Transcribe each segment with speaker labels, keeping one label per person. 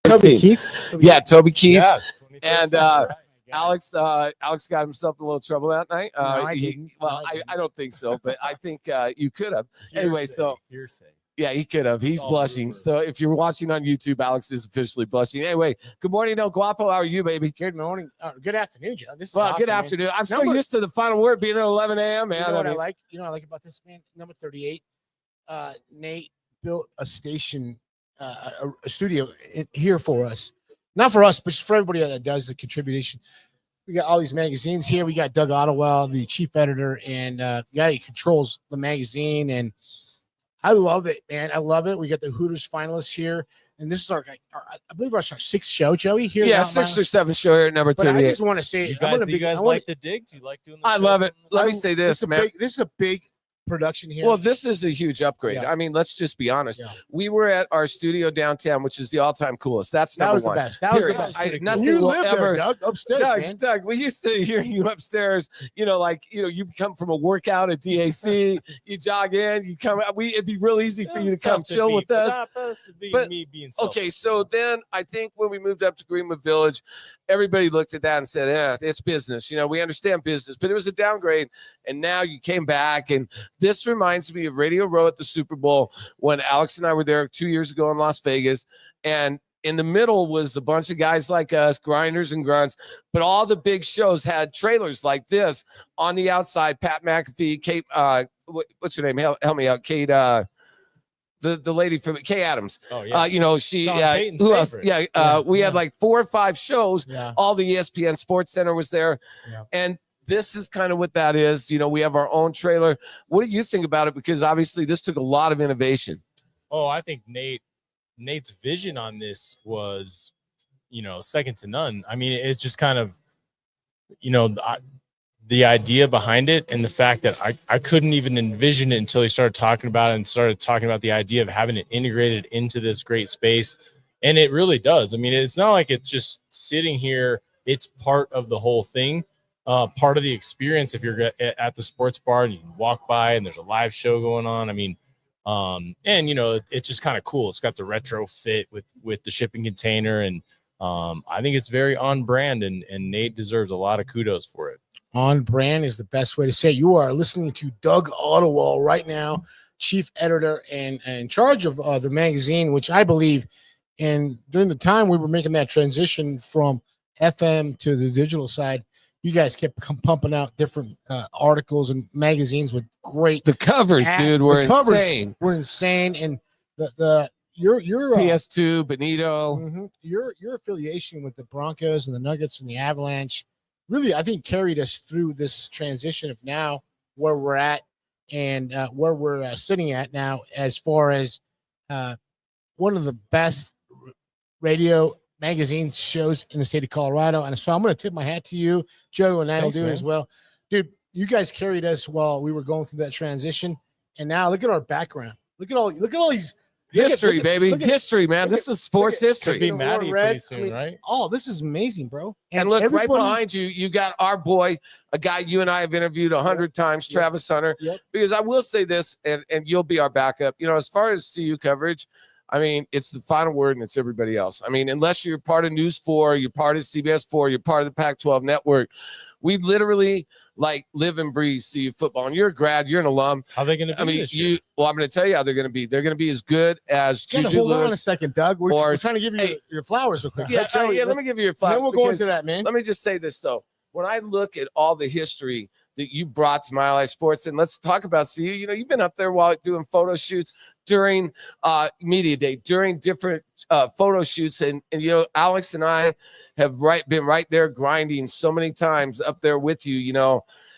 Speaker 1: Toby Keith's?
Speaker 2: Yeah, Toby Keith's.
Speaker 3: Yeah,
Speaker 2: And
Speaker 3: right.
Speaker 2: Alex got himself in a little trouble that night.
Speaker 1: No, I didn't.
Speaker 2: Well,
Speaker 1: No, I didn't.
Speaker 2: I don't think so, but I think you could have. Anyway, so
Speaker 3: hearsay.
Speaker 2: yeah, he could have. He's
Speaker 3: all
Speaker 2: blushing.
Speaker 3: rumor.
Speaker 2: So if you're watching on YouTube, Alex is officially blushing. Anyway, good morning, El Guapo. How are you, baby?
Speaker 1: Good morning. Good afternoon, Joe. This is
Speaker 2: Well,
Speaker 1: awesome,
Speaker 2: good
Speaker 1: man.
Speaker 2: afternoon. I'm so
Speaker 1: Number-
Speaker 2: used to the final word being at 11 a.m., man.
Speaker 1: You know what I
Speaker 2: mean,
Speaker 1: like? You know what I like about this, man? Number 38. Nate built a station, a studio here for us. Not for us, but for everybody that does the contribution. We got all these magazines here. We got Doug Ottewell, the chief editor, and guy who controls the magazine. And I love it, man. I love it. We got the Hooters finalists here. And this is our I believe our sixth show, Joey, here.
Speaker 2: yeah, 6 or 7 show here at number
Speaker 1: But I
Speaker 2: 38.
Speaker 1: just want to say,
Speaker 3: You
Speaker 1: I'm gonna
Speaker 3: guys,
Speaker 1: be,
Speaker 3: you guys
Speaker 1: I wanna-
Speaker 3: like the dig? Do you like doing the
Speaker 2: I
Speaker 3: show?
Speaker 2: love it. Let me say this, man.
Speaker 1: This is a big production here.
Speaker 2: Well, this is a huge upgrade.
Speaker 1: Yeah.
Speaker 2: I mean, let's just be honest.
Speaker 1: Yeah.
Speaker 2: We were at our studio downtown, which is the all-time coolest. That's
Speaker 1: that
Speaker 2: number
Speaker 1: was the
Speaker 2: one.
Speaker 1: best. That was the
Speaker 2: Period.
Speaker 1: best.
Speaker 2: Nothing
Speaker 1: You
Speaker 2: will
Speaker 1: live
Speaker 2: ever.
Speaker 1: there, Doug, upstairs, man.
Speaker 2: Doug, we used to hear you upstairs. You come from a workout at DAC. You jog in. You come. It'd be real easy for you to come chill with us. But-
Speaker 3: me being
Speaker 2: Okay, so then I think when we moved up to Greenwood Village, everybody looked at that and said, "Yeah, it's business. We understand business." But it was a downgrade, and now you came back, and this reminds me of Radio Row at the Super Bowl when Alex and I were there 2 years ago in Las Vegas, and in the middle was a bunch of guys like us, grinders and grunts, but all the big shows had trailers like this on the outside. Pat McAfee, Kate, what's her name? Help me out, Kate. The lady from Kay Adams.
Speaker 3: Oh yeah.
Speaker 2: She.
Speaker 3: Sean Payton's
Speaker 2: Who else?
Speaker 3: favorite.
Speaker 2: Yeah. We had
Speaker 1: yeah.
Speaker 2: like 4 or 5 shows.
Speaker 1: Yeah.
Speaker 2: All the ESPN Sports Center was there,
Speaker 1: Yeah.
Speaker 2: and this is kind of what that is. We have our own trailer. What do you think about it? Because obviously this took a lot of innovation.
Speaker 3: Oh, I think Nate's vision on this was, second to none. I mean, it's just kind of, the idea behind it and the fact that I couldn't even envision it until he started talking about it and started talking about the idea of having it integrated into this great space. And it really does. I mean, it's not like it's just sitting here. It's part of the whole thing. Part of the experience if you're at the sports bar and you walk by and there's a live show going on. I mean, it's just kind of cool. It's got the retro fit with the shipping container, and I think it's very on brand, and Nate deserves a lot of kudos for it.
Speaker 1: On brand is the best way to say it. You are listening to Doug Ottewell right now, chief editor and in charge of the magazine, which I believe, and during the time we were making that transition from FM to the digital side, you guys kept pumping out different articles and magazines with great.
Speaker 2: The covers, dude, were insane.
Speaker 1: We're insane, and your
Speaker 2: PS2, Benito.
Speaker 1: mhm, your affiliation with the Broncos and the Nuggets and the Avalanche really, I think, carried us through this transition of now where we're at and where we're sitting at now, as far as one of the best radio magazine shows in the state of Colorado. And so I'm going to tip my hat to you, Joe, and I'll do it as well. Dude, you guys carried us while we were going through that transition. And now look at our background. Look at all these
Speaker 2: History, baby. History, man. This is sports
Speaker 3: Could
Speaker 2: history.
Speaker 3: be Maddie pretty soon, right?
Speaker 1: Oh, this is amazing, bro.
Speaker 2: And look, right
Speaker 1: everybody-
Speaker 2: behind you, you got our boy, a guy you and I have interviewed 100 times,
Speaker 1: Yep.
Speaker 2: Travis Hunter.
Speaker 1: Yep.
Speaker 2: Because I will say this, and you'll be our backup. As far as CU coverage, I mean, it's the final word and it's everybody else. I mean, unless you're part of News 4, you're part of CBS 4, you're part of the Pac-12 network, we literally live and breathe CU football. And you're a grad, you're an alum.
Speaker 3: How are they going to be
Speaker 2: I mean,
Speaker 3: this year?
Speaker 2: I'm going to tell you how they're going to be. They're going to be as good as
Speaker 1: Gotta
Speaker 2: Juju
Speaker 1: hold on a
Speaker 2: Lewis.
Speaker 1: second, Doug. We're
Speaker 2: or-
Speaker 1: trying to give you your flowers real quick.
Speaker 2: Yeah,
Speaker 1: Let Joey-
Speaker 2: let me give you your
Speaker 1: and
Speaker 2: flowers.
Speaker 1: then we'll go
Speaker 2: because-
Speaker 1: into that, man.
Speaker 2: Let me just say this, though. When I look at all the history that you brought to Mile High Sports, and let's talk about CU. You've been up there while doing photo shoots during media day, during different photo shoots, and Alex and I have been right there grinding so many times up there with you.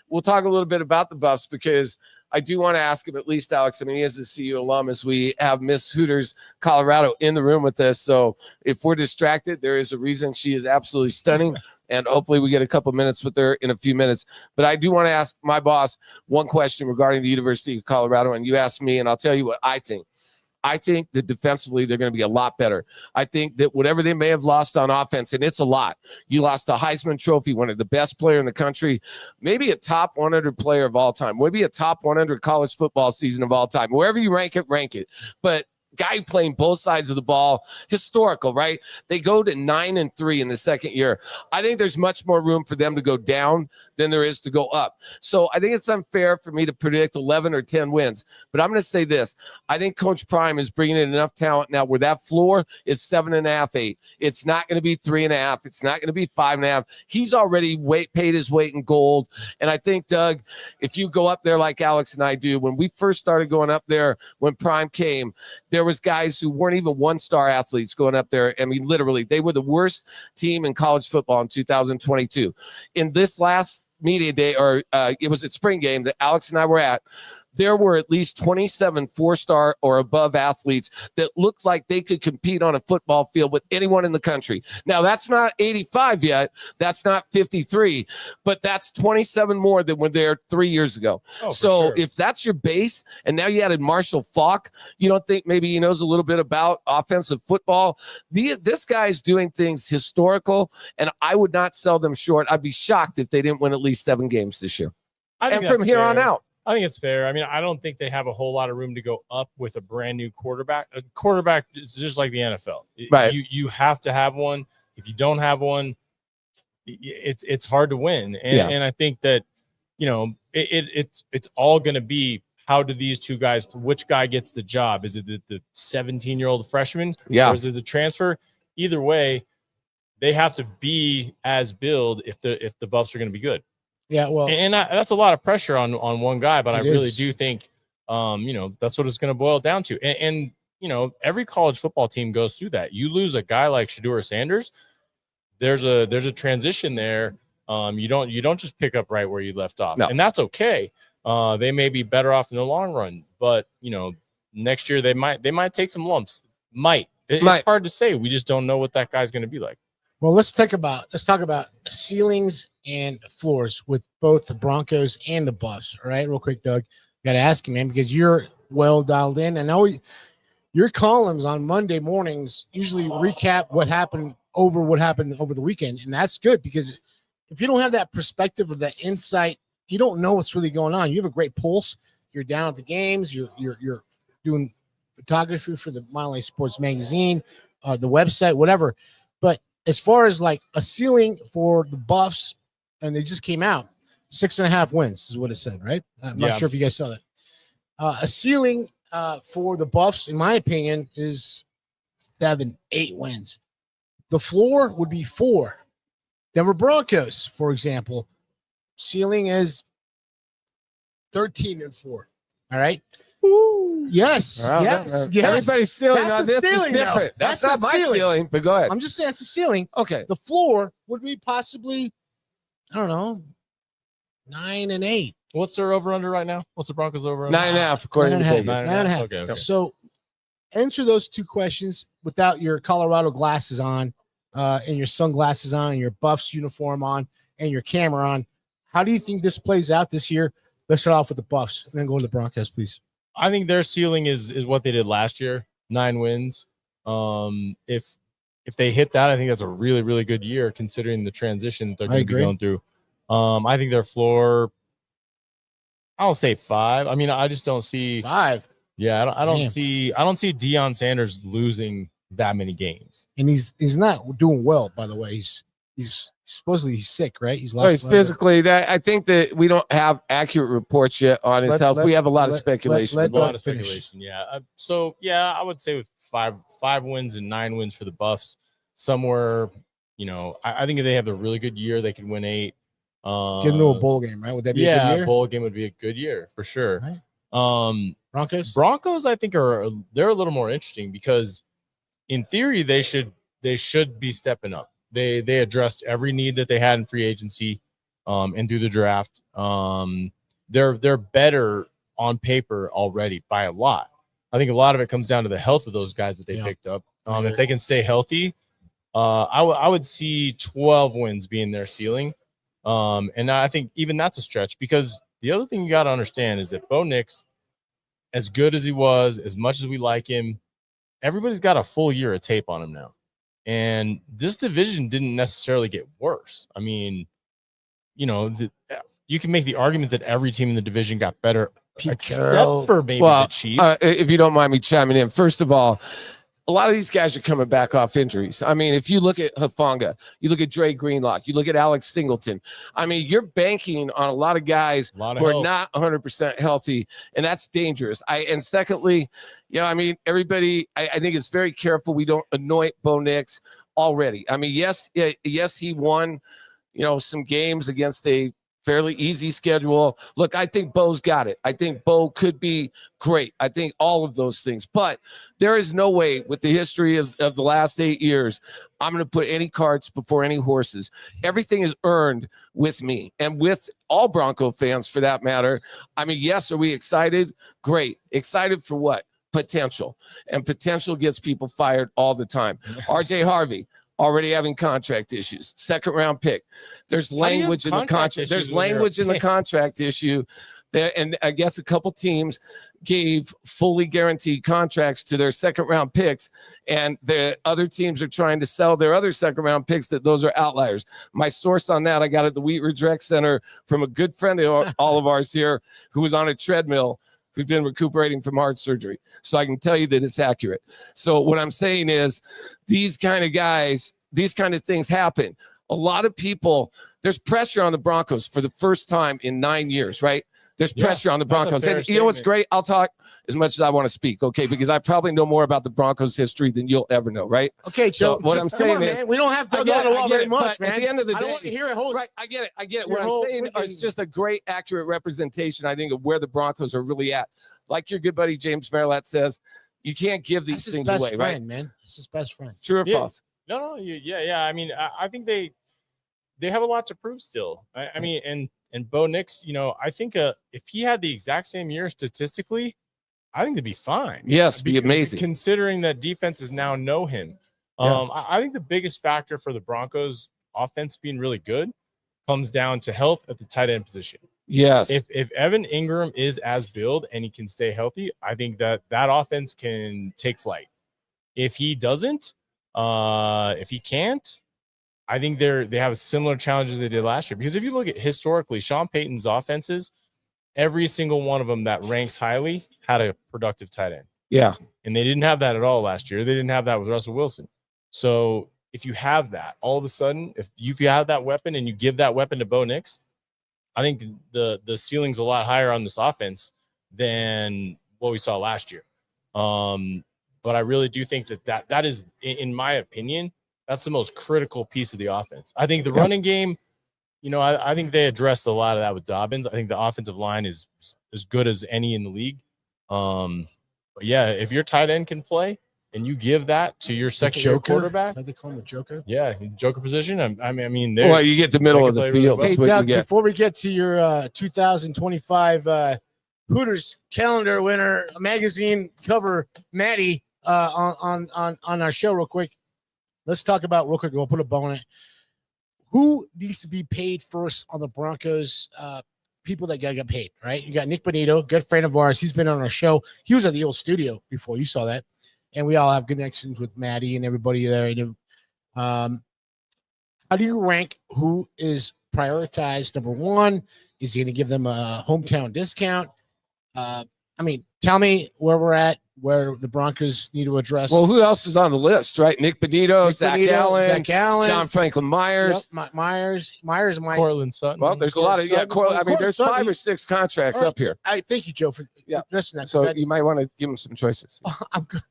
Speaker 2: We'll talk a little bit about the Buffs because I do want to ask him, at least Alex. I mean, he is a CU alum, as we have Miss Hooters Colorado in the room with us. So if we're distracted, there is a reason. She is absolutely stunning. And hopefully we get a couple minutes with her in a few minutes. But I do want to ask my boss one question regarding the University of Colorado. And you asked me, and I'll tell you what I think. I think that defensively they're going to be a lot better. I think that whatever they may have lost on offense, and it's a lot. You lost a Heisman Trophy winner, the best player in the country, maybe a top 100 player of all time, maybe a top 100 college football season of all time. Wherever you rank it, rank it. But guy playing both sides of the ball, historical, right? They go to 9-3 in the second year. I think there's much more room for them to go down than there is to go up. So I think it's unfair for me to predict 11 or 10 wins. But I'm going to say this. I think Coach Prime is bringing in enough talent now where that floor is 7.5, 8. It's not going to be 3.5. It's not going to be 5.5. He's already paid his weight in gold. And I think, Doug, if you go up there like Alex and I do, when we first started going up there, when Prime came, there was guys who weren't even one-star athletes going up there. I mean, literally, they were the worst team in college football in 2022. In this last media day, or it was at spring game that Alex and I were at, there were at least 27 four-star or above athletes that looked like they could compete on a football field with anyone in the country. Now, that's not 85 yet. That's not 53, but that's 27 more than were there 3 years ago.
Speaker 3: Oh,
Speaker 2: so
Speaker 3: sure.
Speaker 2: if that's your base, and now you added Marshall Faulk, you don't think maybe he knows a little bit about offensive football? This guy's doing things historical, and I would not sell them short. I'd be shocked if they didn't win at least 7 games this year. And from here on out.
Speaker 3: I think it's fair. I mean, I don't think they have a whole lot of room to go up with a brand new quarterback. A quarterback is just like the NFL.
Speaker 2: Right.
Speaker 3: You have to have one. If you don't have one, it's hard to win. And I think that, you know, it's all going to be, how do these two guys, which guy gets the job? Is it the 17-year-old freshman?
Speaker 2: Yeah.
Speaker 3: Or is it the transfer? Either way, they have to be as billed if the Buffs are going to be good.
Speaker 1: Yeah, well,
Speaker 3: and that's a lot of pressure on one guy, but I really
Speaker 1: is.
Speaker 3: do think, you know, that's what it's going to boil down to. And you know, every college football team goes through that. You lose a guy like Shedeur Sanders, there's a transition there. You don't just pick up right where you left off, and that's okay. They may be better off in the long run, but you know, next year they might take some lumps. It's hard to say. We just don't know what that guy's going to be like.
Speaker 1: Well, let's talk about ceilings and floors with both the Broncos and the Buffs. All right, real quick, Doug. Got to ask you, man, because you're well dialed in. I know your columns on Monday mornings usually recap what happened over the weekend, and that's good because if you don't have that perspective or that insight, you don't know what's really going on. You have a great pulse. You're down at the games. You're doing photography for the Mile High Sports magazine, the website, whatever. But as far as like a ceiling for the Buffs, and they just came out, 6.5 wins is what it said, right? I'm not sure if you guys saw that. A ceiling for the Buffs, in my opinion, is 7, 8 wins. The floor would be 4. Denver Broncos, for example, ceiling is 13-4. All right. Ooh. Yes.
Speaker 2: Everybody's ceiling on this is different. That's not my ceiling, but go ahead.
Speaker 1: I'm just saying it's a ceiling.
Speaker 2: Okay.
Speaker 1: The floor would be possibly, I don't know, 9 and 8.
Speaker 3: What's their over under right now? What's the Broncos over under?
Speaker 2: 9.5 according to Vegas.
Speaker 1: 9.5.
Speaker 3: Okay.
Speaker 1: So answer those 2 questions without your Colorado glasses on, and your sunglasses on, and your Buffs uniform on, and your camera on. How do you think this plays out this year? Let's start off with the Buffs and then go to the Broncos, please.
Speaker 3: I think their ceiling is what they did last year, 9 wins. If they hit that, I think that's a really, really good year considering the transition they're going to be going through. I think their floor, I'll say 5. I mean, I just don't see
Speaker 1: 5.
Speaker 3: Yeah, I don't see Deion Sanders losing that many games.
Speaker 1: And he's not doing well, by the way. He's supposedly sick, right? He's lost.
Speaker 2: He's physically. I think that we don't have accurate reports yet on his health. We have a lot of speculation.
Speaker 3: Yeah. So yeah, I would say with 5 wins and 9 wins for the Buffs, somewhere. You know, I think if they have a really good year, they could win 8.
Speaker 1: Get into a bowl game, right? Would that be a good year?
Speaker 3: Bowl game would be a good year for sure.
Speaker 1: Right.
Speaker 3: Broncos, I think they're a little more interesting because in theory they should be stepping up. They addressed every need that they had in free agency, and through the draft. They're better on paper already by a lot. I think a lot of it comes down to the health of those guys that they picked up. If they can stay healthy, I would see 12 wins being their ceiling. And I think even that's a stretch because the other thing you got to understand is that Bo Nix, as good as he was, as much as we like him, everybody's got a full year of tape on him now. And this division didn't necessarily get worse. I mean, you know, you can make the argument that every team in the division got better except for maybe the Chiefs.
Speaker 2: If you don't mind me chiming in, first of all, a lot of these guys are coming back off injuries. I mean, if you look at Hufanga, you look at Dre Greenlock, you look at Alex Singleton. I mean, you're banking on a lot of guys who are not 100% healthy, and that's dangerous. And secondly, I mean, everybody, I think it's very careful we don't anoint Bo Nix already. I mean, yes, he won, some games against a fairly easy schedule. Look, I think Bo's got it. I think Bo could be great. I think all of those things. But there is no way with the history of the last 8 years, I'm going to put any carts before any horses. Everything is earned with me and with all Bronco fans for that matter. I mean, yes, are we excited? Great. Excited for what? Potential. And potential gets people fired all the time. RJ Harvey. Already having contract issues, second round pick. There's language in the contract. There's language in the contract issue there. And I guess a couple teams gave fully guaranteed contracts to their second round picks. And the other teams are trying to sell their other second round picks that those are outliers. My source on that, I got at the Wheat Ridge Rec Center from a good friend of all of ours here who was on a treadmill, who's been recuperating from heart surgery. So I can tell you that it's accurate. So what I'm saying is these kind of guys, these kind of things happen. A lot of people, there's pressure on the Broncos for the first time in 9 years, right? There's pressure on the Broncos. And you know what's great? I'll talk as much as I want to speak, okay? Because I probably know more about the Broncos history than you'll ever know, right?
Speaker 1: Okay, so
Speaker 2: what I'm saying is,
Speaker 1: man, we don't have to go on the wall very much, man.
Speaker 2: At the end of the day,
Speaker 1: I don't want to hear it.
Speaker 2: Right, I get it. What I'm saying is just a great, accurate representation, I think, of where the Broncos are really at. Like your good buddy James Merlot says, you can't give these things away, right?
Speaker 1: Man, it's his best friend.
Speaker 2: True or false?
Speaker 3: No, yeah. I mean, I think they have a lot to prove still. I mean, and Bo Nix, I think if he had the exact same year statistically, I think they'd be fine.
Speaker 2: Yes, be amazing.
Speaker 3: Considering that defenses now know him. I think the biggest factor for the Broncos offense being really good comes down to health at the tight end position.
Speaker 2: Yes.
Speaker 3: If Evan Ingram is as billed and he can stay healthy, I think that offense can take flight. If he doesn't, if he can't, I think they have similar challenges they did last year. Because if you look at historically, Sean Payton's offenses, every single one of them that ranks highly had a productive tight end.
Speaker 2: Yeah.
Speaker 3: And they didn't have that at all last year. They didn't have that with Russell Wilson. So if you have that, all of a sudden, if you have that weapon and you give that weapon to Bo Nix, I think the ceiling's a lot higher on this offense than what we saw last year. But I really do think that is, in my opinion, that's the most critical piece of the offense. I think the running game, I think they addressed a lot of that with Dobbins. I think the offensive line is as good as any in the league. But yeah, if your tight end can play and you give that to your second-year quarterback,
Speaker 1: they call him a joker.
Speaker 3: Yeah, joker position. I mean,
Speaker 2: well, you get the middle of the field.
Speaker 1: Hey, Doug, before we get to your 2025 Hooters calendar winner magazine cover, Maddie, on our show, real quick. Let's talk about real quick. We'll put a bow on it. Who needs to be paid first on the Broncos? People that gotta get paid, right? You got Nick Bonito, good friend of ours. He's been on our show. He was at the old studio before. You saw that. And we all have connections with Maddie and everybody there. How do you rank who is prioritized? Number one, is he going to give them a hometown discount? I mean, tell me where we're at, where the Broncos need to address.
Speaker 2: Well, who else is on the list, right? Nick Bonito, Zach Allen, John Franklin Myers.
Speaker 1: Yep, Myers,
Speaker 3: Cortland Sutton.
Speaker 2: Well, there's a lot of I mean, there's 5 or 6 contracts up here.
Speaker 1: I thank you, Joe, for addressing that.
Speaker 2: So you might want to give them some choices.
Speaker 1: I'm good.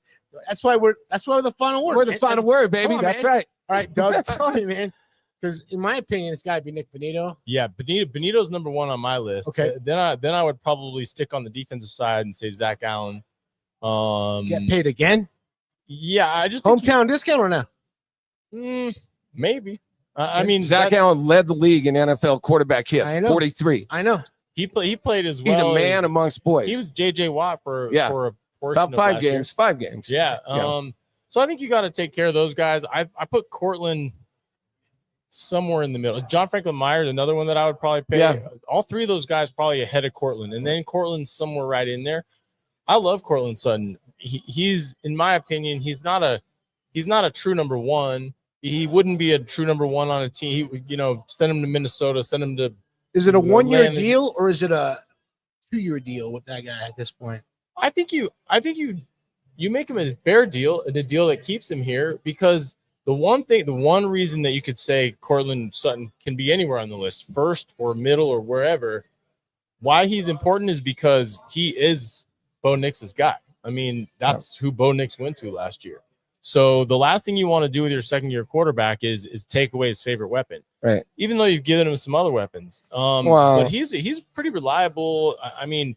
Speaker 1: That's why we're the final word.
Speaker 2: We're the final word, baby. That's right.
Speaker 1: All right, Doug, tell me, man. Because in my opinion, it's got to be Nick Bonito.
Speaker 3: Yeah, Bonito's number one on my list.
Speaker 1: Okay.
Speaker 3: Then I would probably stick on the defensive side and say Zach Allen.
Speaker 1: Get paid again?
Speaker 3: Yeah, I just
Speaker 1: hometown discount or no?
Speaker 3: Maybe. I mean,
Speaker 2: Zach Allen led the league in NFL quarterback hits. 43.
Speaker 1: I know.
Speaker 3: He played as well.
Speaker 2: He's a man amongst boys.
Speaker 3: He was J.J. Watt for a
Speaker 2: about 5 games. 5 games.
Speaker 3: Yeah. So I think you got to take care of those guys. I put Cortland somewhere in the middle. John Franklin Myers, another one that I would probably pay.
Speaker 2: Yeah.
Speaker 3: All 3 of those guys probably ahead of Cortland, and then Cortland's somewhere right in there. I love Cortland Sutton. He's, in my opinion, he's not a true number one. He wouldn't be a true number one on a team. He, send him to Minnesota, send him to.
Speaker 1: Is it a 1-year deal or is it a 2-year deal with that guy at this point.
Speaker 3: I think you make him a fair deal and a deal that keeps him here, because the one reason that you could say Cortland Sutton can be anywhere on the list, first or middle or wherever, why he's important is because he is Bo Nix's guy. I mean, that's who Bo Nix went to last year. So the last thing you want to do with your second-year quarterback is take away his favorite weapon.
Speaker 2: Right.
Speaker 3: Even though you've given him some other weapons. But he's pretty reliable. I mean,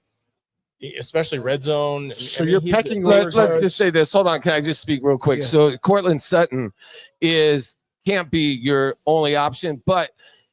Speaker 3: especially red zone.
Speaker 1: So
Speaker 3: you're
Speaker 1: pecking
Speaker 2: Let's just say this. Hold on. Can I just speak real quick?
Speaker 1: Yeah.
Speaker 2: So Cortland Sutton can't be your only option, but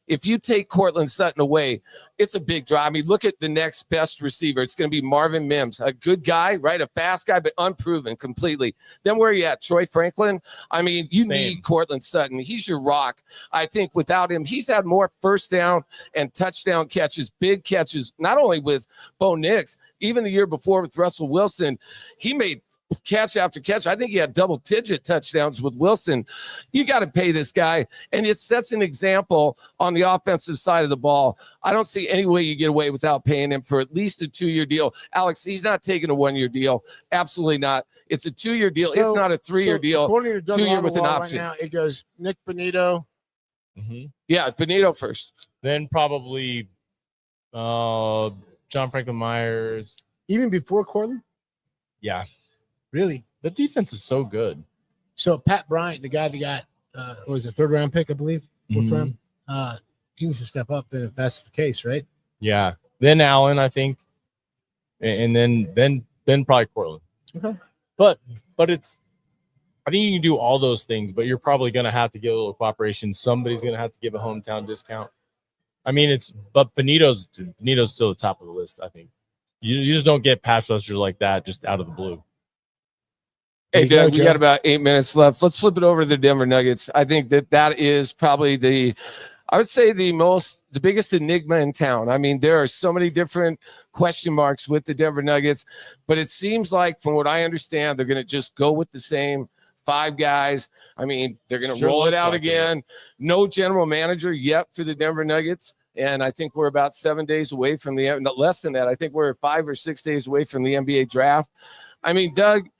Speaker 2: if you take Cortland Sutton away, it's a big draw. I mean, look at the next best receiver. It's going to be Marvin Mims, a good guy, right? A fast guy, but unproven completely. Then where are you at? Troy Franklin? I mean, you need Cortland Sutton. He's your rock. I think without him, he's had more first down and touchdown catches, big catches, not only with Bo Nix, even the year before with Russell Wilson. He made catch after catch. I think he had double-digit touchdowns with Wilson. You got to pay this guy, and it sets an example on the offensive side of the ball. I don't see any way you get away without paying him for at least a 2-year deal. Alex, he's not taking a 1-year deal. Absolutely not. It's a 2-year deal.
Speaker 1: So,
Speaker 2: it's not a 3-year deal.
Speaker 1: According to Doug
Speaker 2: 2-year with an
Speaker 1: Lawler
Speaker 2: option.
Speaker 1: right now, it goes Nick Benito.
Speaker 3: Mm-hmm.
Speaker 2: Yeah, Benito first.
Speaker 3: Then probably John Franklin Myers.
Speaker 1: Even before Cortland?
Speaker 3: Yeah.
Speaker 1: Really?
Speaker 3: The defense is so good.
Speaker 1: So Pat Bryant, the guy that got was a 3rd-round pick, I believe, 4th round. He needs to step up then if that's the case, right?
Speaker 3: Yeah. Then Allen, I think. And then probably Cortland.
Speaker 1: Okay.
Speaker 3: But I think you can do all those things, but you're probably going to have to give a little cooperation. Somebody's going to have to give a hometown discount. I mean, but Benito's still the top of the list, I think. You just don't get pass rushers like that just out of the blue.
Speaker 2: Hey, Doug, we got about 8 minutes left. Let's flip it over to the Denver Nuggets. I think that is probably the biggest enigma in town. I mean, there are so many different question marks with the Denver Nuggets, but it seems like, from what I understand, they're going to just go with the same 5 guys. I mean, they're going to roll it out again. No general manager yet for the Denver Nuggets. And I think we're about 7 days away from less than that. I think we're 5 or 6 days away from the NBA draft. I mean, Doug,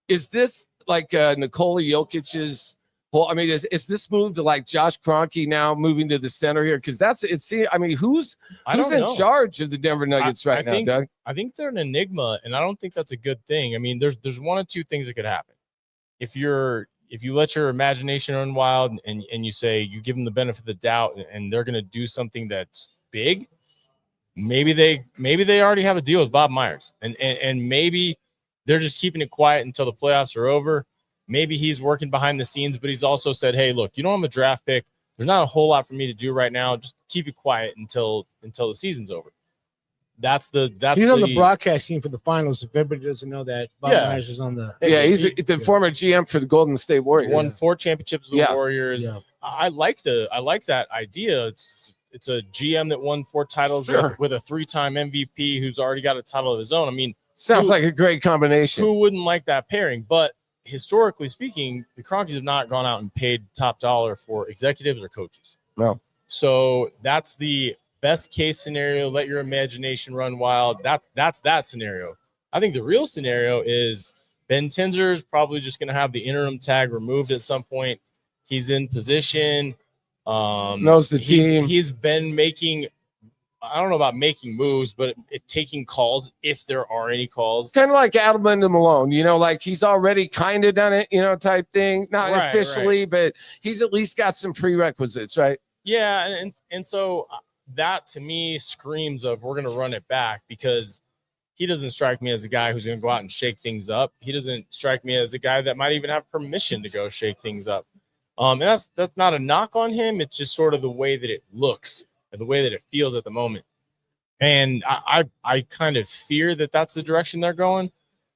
Speaker 2: is this like Nikola Jokic's whole? I mean, is this move to like Josh Kroenke now moving to the center here? Because I mean, who's in charge of the Denver Nuggets right now, Doug?
Speaker 3: I think they're an enigma, and I don't think that's a good thing. I mean, there's one of two things that could happen. If you let your imagination run wild and you say you give them the benefit of the doubt and they're going to do something that's big, maybe they already have a deal with Bob Myers, and maybe they're just keeping it quiet until the playoffs are over. Maybe he's working behind the scenes, but he's also said, hey, look, you don't have a draft pick. There's not a whole lot for me to do right now. Just keep it quiet until the season's over. That's on
Speaker 1: the broadcast team for the finals. If everybody doesn't know that, Bob Myers is on the.
Speaker 2: Yeah, he's the former GM for the Golden State Warriors.
Speaker 3: Won 4 championships with the Warriors. Yeah. I like that idea. It's a GM that won 4 titles with a 3-time MVP who's already got a title of his own. I mean,
Speaker 2: sounds like a great combination.
Speaker 3: Who wouldn't like that pairing? But historically speaking, the Kroenkes have not gone out and paid top dollar for executives or coaches.
Speaker 2: No.
Speaker 3: So that's the best case scenario. Let your imagination run wild. That's that scenario. I think the real scenario is Ben Tinzer's probably just going to have the interim tag removed at some point. He's in position.
Speaker 2: Knows the team.
Speaker 3: He's been making, I don't know about making moves, but taking calls if there are any calls.
Speaker 2: Kind of like Adelman and Malone, like he's already kind of done it, type thing. Not officially, but he's at least got some prerequisites, right?
Speaker 3: Yeah, and so that to me screams of we're going to run it back, because he doesn't strike me as a guy who's going to go out and shake things up. He doesn't strike me as a guy that might even have permission to go shake things up. And that's not a knock on him. It's just sort of the way that it looks and the way that it feels at the moment. And I kind of fear that that's the direction they're going.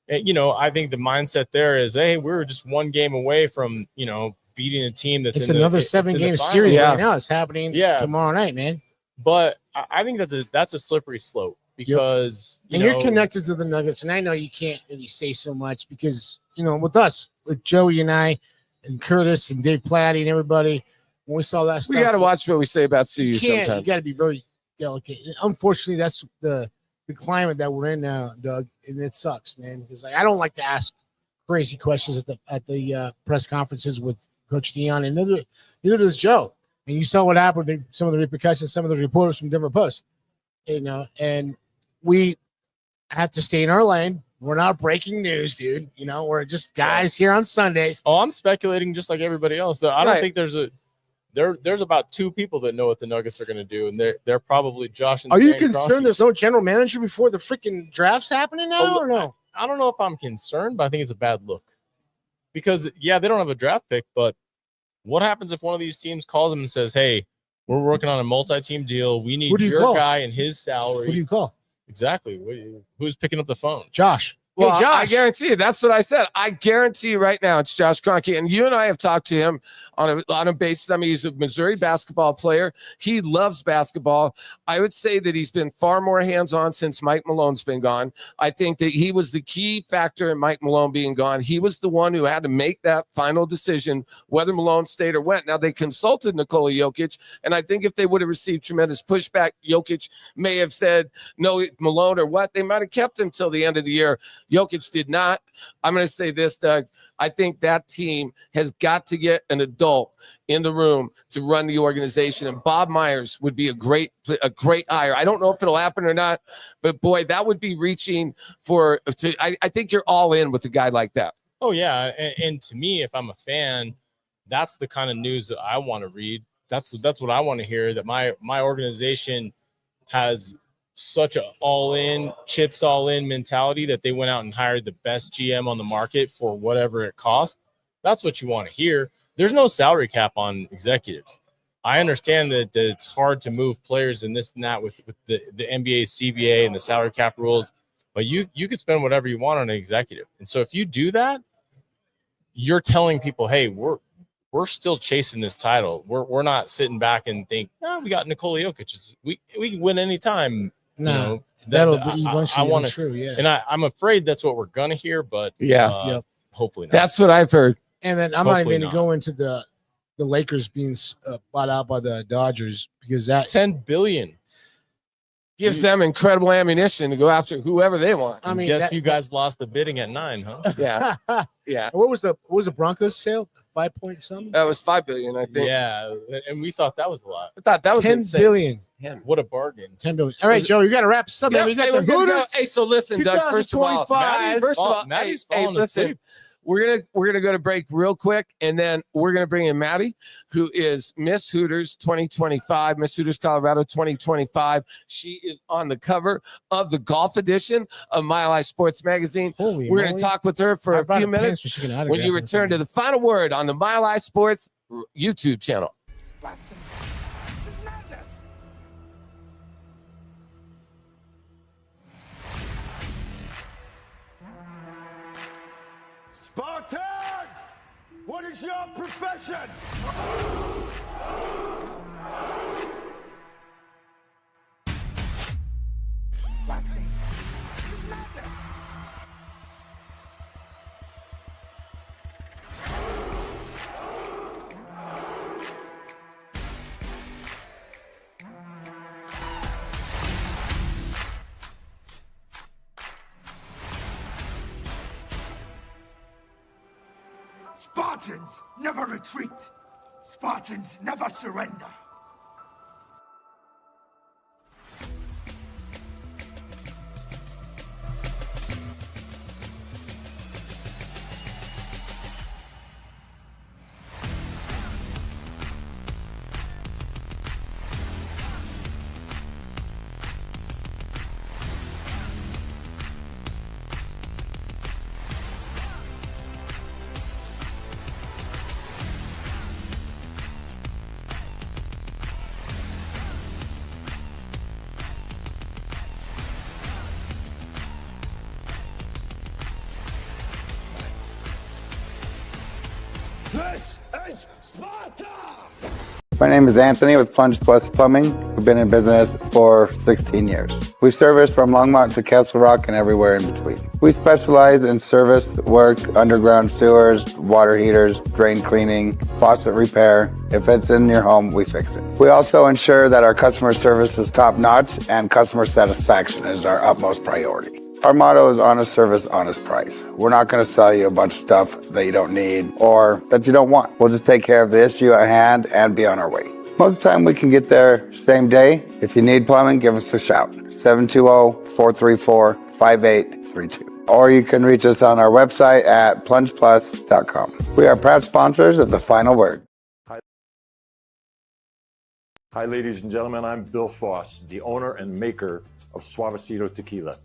Speaker 3: And, I think the mindset there is, hey, we're just 1 game away from, beating a team that's
Speaker 1: in another 7-game series right now. It's happening tomorrow night, man.
Speaker 3: But I think that's a slippery slope, because
Speaker 1: you're connected to the Nuggets, and I know you can't really say so much because with us, with Joey and I, and Curtis and Dave Platty and everybody, when we saw that stuff,
Speaker 2: we got to watch what we say about CU
Speaker 1: you
Speaker 2: sometimes.
Speaker 1: You got to be very delicate. Unfortunately, that's the the climate that we're in now, Doug, and it sucks, man. Because like, I don't like to ask crazy questions at the press conferences with Coach Dion, and neither does Joe. And you saw what happened with some of the repercussions, some of the reporters from Denver Post, and we have to stay in our lane. We're not breaking news, dude. We're just guys here on Sundays.
Speaker 3: Oh, I'm speculating just like everybody else. I don't think there's about 2 people that know what the Nuggets are going to do, and they're probably Josh and
Speaker 1: Are you
Speaker 3: Stan
Speaker 1: concerned
Speaker 3: Kroenke.
Speaker 1: there's no general manager before the freaking draft's happening now, or no?
Speaker 3: I don't know if I'm concerned, but I think it's a bad look. Because, yeah, they don't have a draft pick, but what happens if one of these teams calls them and says, hey, we're working on a multi-team deal. We need your guy and his salary.
Speaker 1: Who do you call?
Speaker 3: Exactly. Who's picking up the phone?
Speaker 1: Josh.
Speaker 2: Well,
Speaker 1: hey, Josh.
Speaker 2: I guarantee you. That's what I said. I guarantee you right now it's Josh Kroenke. And you and I have talked to him on a basis. I mean, he's a Missouri basketball player. He loves basketball. I would say that he's been far more hands-on since Mike Malone's been gone. I think that he was the key factor in Mike Malone being gone. He was the one who had to make that final decision whether Malone stayed or went. Now, they consulted Nikola Jokic, and I think if they would have received tremendous pushback, Jokic may have said, no, Malone or what. They might have kept him till the end of the year. Jokic did not. I'm going to say this, Doug. I think that team has got to get an adult in the room to run the organization, and Bob Myers would be a great hire. I don't know if it'll happen or not, but boy, that would be reaching for. I think you're all in with a guy like that.
Speaker 3: Oh yeah, and to me, if I'm a fan, that's the kind of news that I want to read. That's what I want to hear. That my organization has such a chips all in mentality that they went out and hired the best GM on the market for whatever it cost. That's what you want to hear. There's no salary cap on executives. I understand that it's hard to move players and this and that with the NBA, CBA, and the salary cap rules, but you could spend whatever you want on an executive. And so if you do that, you're telling people, hey, we're still chasing this title. We're not sitting back and think, we got Nikola Jokic. We can win anytime.
Speaker 1: No, that'll be eventually untrue. Yeah,
Speaker 3: and I'm afraid that's what we're gonna hear, but hopefully not.
Speaker 2: That's what I've heard.
Speaker 1: And then I'm not even going to go into the Lakers being bought out by the Dodgers because that
Speaker 3: $10 billion
Speaker 2: gives them incredible ammunition to go after whoever they want.
Speaker 3: I mean, you guys lost the bidding at 9, huh?
Speaker 2: Yeah, yeah.
Speaker 1: What was the Broncos sale? 5 point something?
Speaker 2: That was $5 billion, I think.
Speaker 3: Yeah, and we thought that was a lot.
Speaker 2: I thought that was
Speaker 1: $10 billion.
Speaker 3: What a bargain!
Speaker 1: $10 billion. All right, Joe, you got to wrap this up. Man. We got the Hooters.
Speaker 2: Hey, so listen, Doug. First of all,
Speaker 3: Maddie's
Speaker 2: hey, listen. We're gonna go to break real quick, and then we're gonna bring in Maddie, who is Miss Hooters 2025, Miss Hooters Colorado 2025. She is on the cover of the golf edition of Mile High Sports Magazine. We're gonna talk with her for a few minutes when you return to the final word on the Mile High Sports YouTube channel.
Speaker 4: Spartans! What is your profession? This is blasting. This is madness. Spartans never retreat. Spartans never surrender. This is Sparta!
Speaker 5: My name is Anthony with Plunge Plus Plumbing. We've been in business for 16 years. We service from Longmont to Castle Rock and everywhere in between. We specialize in service work, underground sewers, water heaters, drain cleaning, faucet repair. If it's in your home, we fix it. We also ensure that our customer service is top-notch and customer satisfaction is our utmost priority. Our motto is honest service, honest price. We're not going to sell you a bunch of stuff that you don't need or that you don't want. We'll just take care of the issue at hand and be on our way. Most of the time we can get there same day. If you need plumbing, give us a shout. 720-434-5832. Or you can reach us on our website at plungeplus.com. We are proud sponsors of The Final Word.
Speaker 6: Hi, ladies and gentlemen. I'm Bill Foss, the owner and maker of Suavecito Tequila.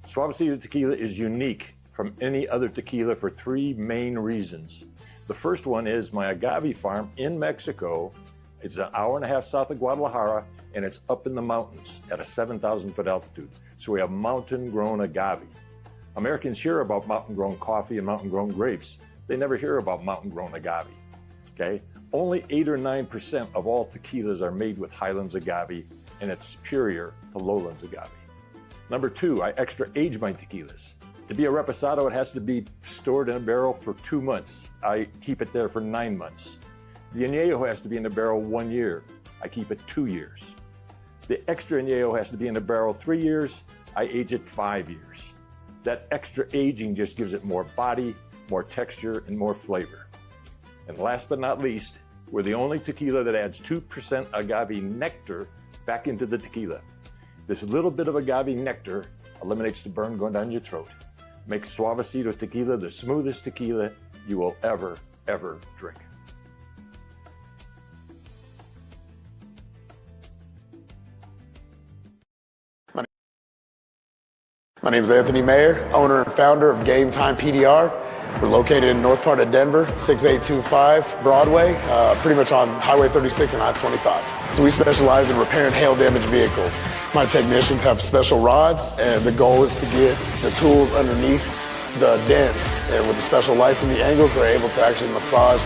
Speaker 6: Suavecito Tequila is unique from any other tequila for three main reasons. The first one is my agave farm in Mexico. It's an hour and a half south of Guadalajara, and it's up in the mountains at a 7,000 foot altitude. So we have mountain-grown agave. Americans hear about mountain-grown coffee and mountain-grown grapes. They never hear about mountain-grown agave, okay? Only 8 or 9% of all tequilas are made with highlands agave, and it's superior to lowlands agave. Number two, I extra age my tequilas. To be a reposado, it has to be stored in a barrel for 2 months. I keep it there for 9 months. The añejo has to be in the barrel 1 year. I keep it 2 years. The extra añejo has to be in the barrel 3 years. I age it 5 years. That extra aging just gives it more body, more texture, and more flavor. And last but not least, we're the only tequila that adds 2% agave nectar back into the tequila. This little bit of agave nectar eliminates the burn going down your throat. Makes Suavecito Tequila the smoothest tequila you will ever drink.
Speaker 7: My name is Anthony Mayer, owner and founder of Game Time PDR. We're located in north part of Denver, 6825 Broadway, pretty much on Highway 36 and I-25. So we specialize in repairing hail damaged vehicles. My technicians have special rods, and the goal is to get the tools underneath the dents. And with the special lights and the angles, they're able to actually massage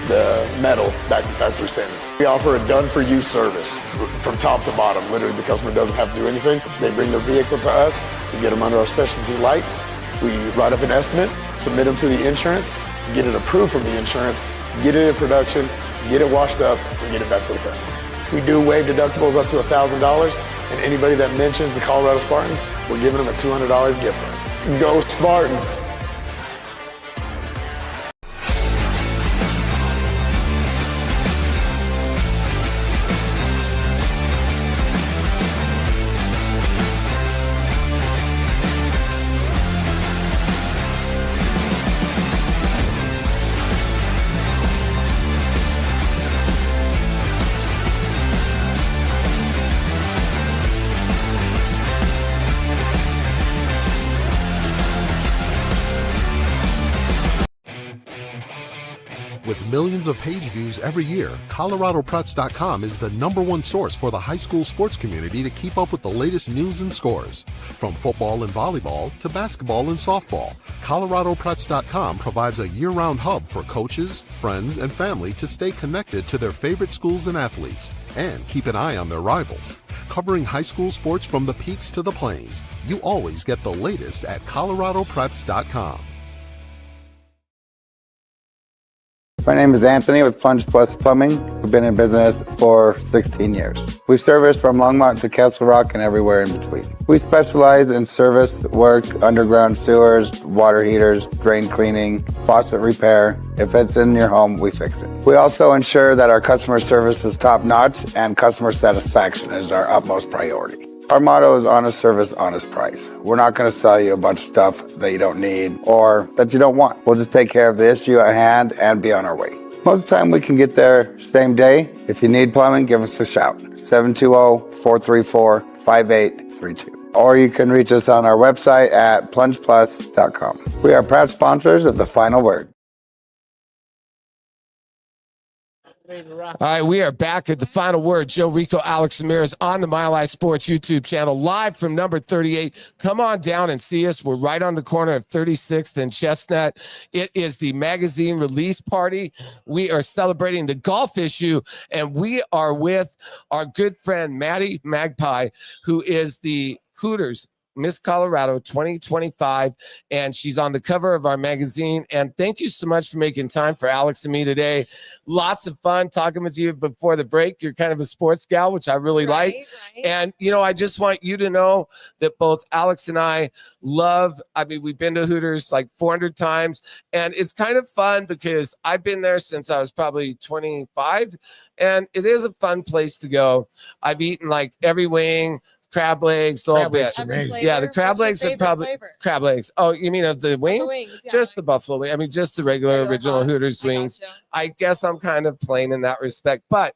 Speaker 7: the metal back to factory standards. We offer a done-for-you service from top to bottom. Literally, the customer doesn't have to do anything. They bring their vehicle to us. We get them under our specialty lights. We write up an estimate, submit them to the insurance, get it approved from the insurance, get it in production, get it washed up, and get it back to the customer. We do waive deductibles up to $1,000, and anybody that mentions the Colorado Spartans, we're giving them a $200 gift card. Go Spartans!
Speaker 8: With millions of page views every year, ColoradoPreps.com is the #1 source for the high school sports community to keep up with the latest news and scores. From football and volleyball to basketball and softball, ColoradoPreps.com provides a year-round hub for coaches, friends, and family to stay connected to their favorite schools and athletes, and keep an eye on their rivals. Covering high school sports from the peaks to the plains, you always get the latest at ColoradoPreps.com.
Speaker 5: My name is Anthony with Plunge Plus Plumbing. We've been in business for 16 years. We service from Longmont to Castle Rock and everywhere in between. We specialize in service work, underground sewers, water heaters, drain cleaning, faucet repair. If it's in your home, we fix it. We also ensure that our customer service is top-notch and customer satisfaction is our utmost priority. Our motto is honest service, honest price. We're not going to sell you a bunch of stuff that you don't need or that you don't want. We'll just take care of the issue at hand and be on our way. Most of the time we can get there same day. If you need plumbing, give us a shout. 720-434-5832. Or you can reach us on our website at plungeplus.com. We are proud sponsors of The Final Word.
Speaker 1: Ready to rock.
Speaker 2: All right, we are back at the final word. Joe Rico, Alex Ramirez on the Mile High Sports YouTube channel, live from number 38. Come on down and see us. We're right on the corner of 36th and Chestnut. It is the magazine release party. We are celebrating the golf issue, and we are with our good friend, Maddie Magpie, who is the Hooters Miss Colorado 2025, and she's on the cover of our magazine. And thank you so much for making time for Alex and me today. Lots of fun talking with you before the break. You're kind of a sports gal, which I really like.
Speaker 9: Right.
Speaker 2: And, you know, I just want you to know that both Alex and I love, I mean, we've been to Hooters like 400 times, and it's kind of fun because I've been there since I was probably 25, and it is a fun place to go. I've eaten like every wing, crab legs, the whole
Speaker 1: Crab
Speaker 2: bit.
Speaker 1: legs are amazing.
Speaker 2: Yeah, the crab legs are probably crab legs. Oh, you mean of the wings?
Speaker 9: Yeah.
Speaker 2: Just the buffalo wing. I mean, just the regular original
Speaker 9: hot.
Speaker 2: Hooters
Speaker 9: I
Speaker 2: wings.
Speaker 9: gotcha.
Speaker 2: I guess I'm kind of plain in that respect, but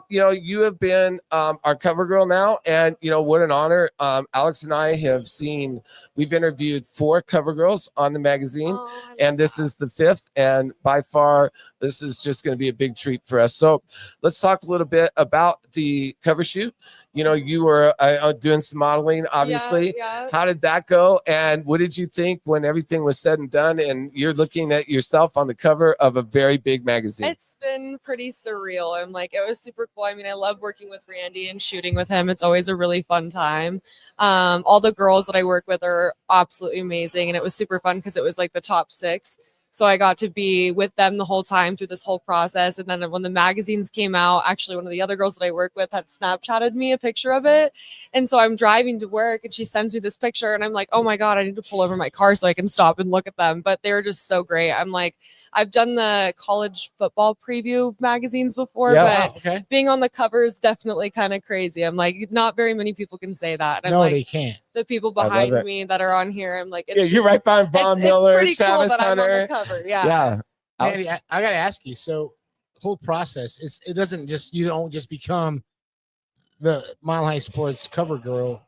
Speaker 2: you know, you have been our cover girl now, and you know what an honor. Alex and I have seen. We've interviewed 4 cover girls on the magazine, and this is the 5th. And by far, this is just going to be a big treat for us. So, let's talk a little bit about the cover shoot. You know, you were doing some modeling, obviously.
Speaker 9: Yeah.
Speaker 2: How did that go? And what did you think when everything was said and done? And you're looking at yourself on the cover of a very big magazine.
Speaker 9: It's been pretty surreal. I'm like, it was super cool. I mean, I love working with Randy and shooting with him. It's always a really fun time. All the girls that I work with are absolutely amazing. And it was super fun because it was like the top 6. So I got to be with them the whole time through this whole process. And then when the magazines came out, actually one of the other girls that I work with had Snapchatted me a picture of it. And so I'm driving to work and she sends me this picture and I'm like, oh my God, I need to pull over my car so I can stop and look at them. But they were just so great. I'm like, I've done the college football preview magazines before, but being on the cover is definitely kind of crazy. I'm like, not very many people can say that. And
Speaker 1: No,
Speaker 9: I'm like,
Speaker 1: they can't.
Speaker 9: the people behind me that are on here, I'm like, it's
Speaker 2: yeah, you're right behind Von Miller,
Speaker 9: it's pretty
Speaker 2: Travis
Speaker 9: cool that I'm on
Speaker 2: Hunter.
Speaker 9: the cover. Yeah.
Speaker 2: Yeah.
Speaker 1: Mandy, I got to ask you. So, the whole process it doesn't just you don't just become the Mile High Sports cover girl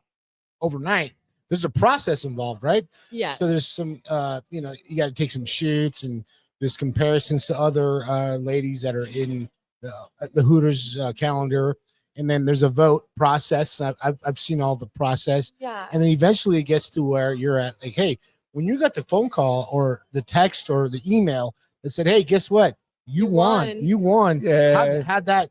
Speaker 1: overnight. There's a process involved, right?
Speaker 9: Yes.
Speaker 1: So there's some, you know, you got to take some shoots and there's comparisons to other ladies that are in the Hooters calendar. And then there's a vote process. I've seen all the process.
Speaker 9: Yeah.
Speaker 1: And then eventually it gets to where you're at like, hey, when you got the phone call or the text or the email that said, hey, guess what? You won. You won.
Speaker 2: Yeah.
Speaker 1: How'd that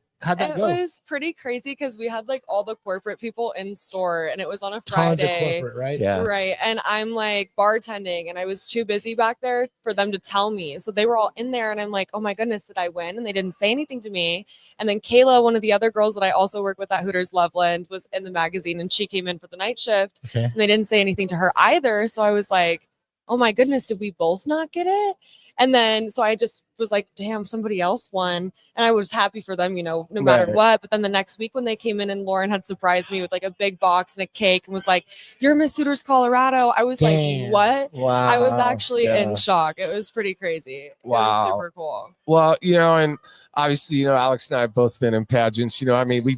Speaker 1: go?
Speaker 9: It was pretty crazy because we had like all the corporate people in store and it was on a
Speaker 1: Tons of
Speaker 9: Friday.
Speaker 1: corporate, right?
Speaker 2: Yeah.
Speaker 9: Right. And I'm like bartending and I was too busy back there for them to tell me. So they were all in there and I'm like, oh my goodness, did I win? And they didn't say anything to me. And then Kayla, one of the other girls that I also work with at Hooters Loveland, was in the magazine and she came in for the night shift.
Speaker 1: Okay.
Speaker 9: And they didn't say anything to her either. So I was like, oh my goodness, did we both not get it? And then, so I just was like, damn, somebody else won. And I was happy for them, you know, no matter what. But then the next week when they came in and Lauren had surprised me with like a big box and a cake and was like, you're Miss Hooters Colorado. I was like, what?
Speaker 2: Wow.
Speaker 9: I was actually in shock. It was pretty crazy.
Speaker 2: Wow.
Speaker 9: It was super cool.
Speaker 2: Well, you know, and obviously, you know, Alex and I have both been in pageants. You know, I mean, we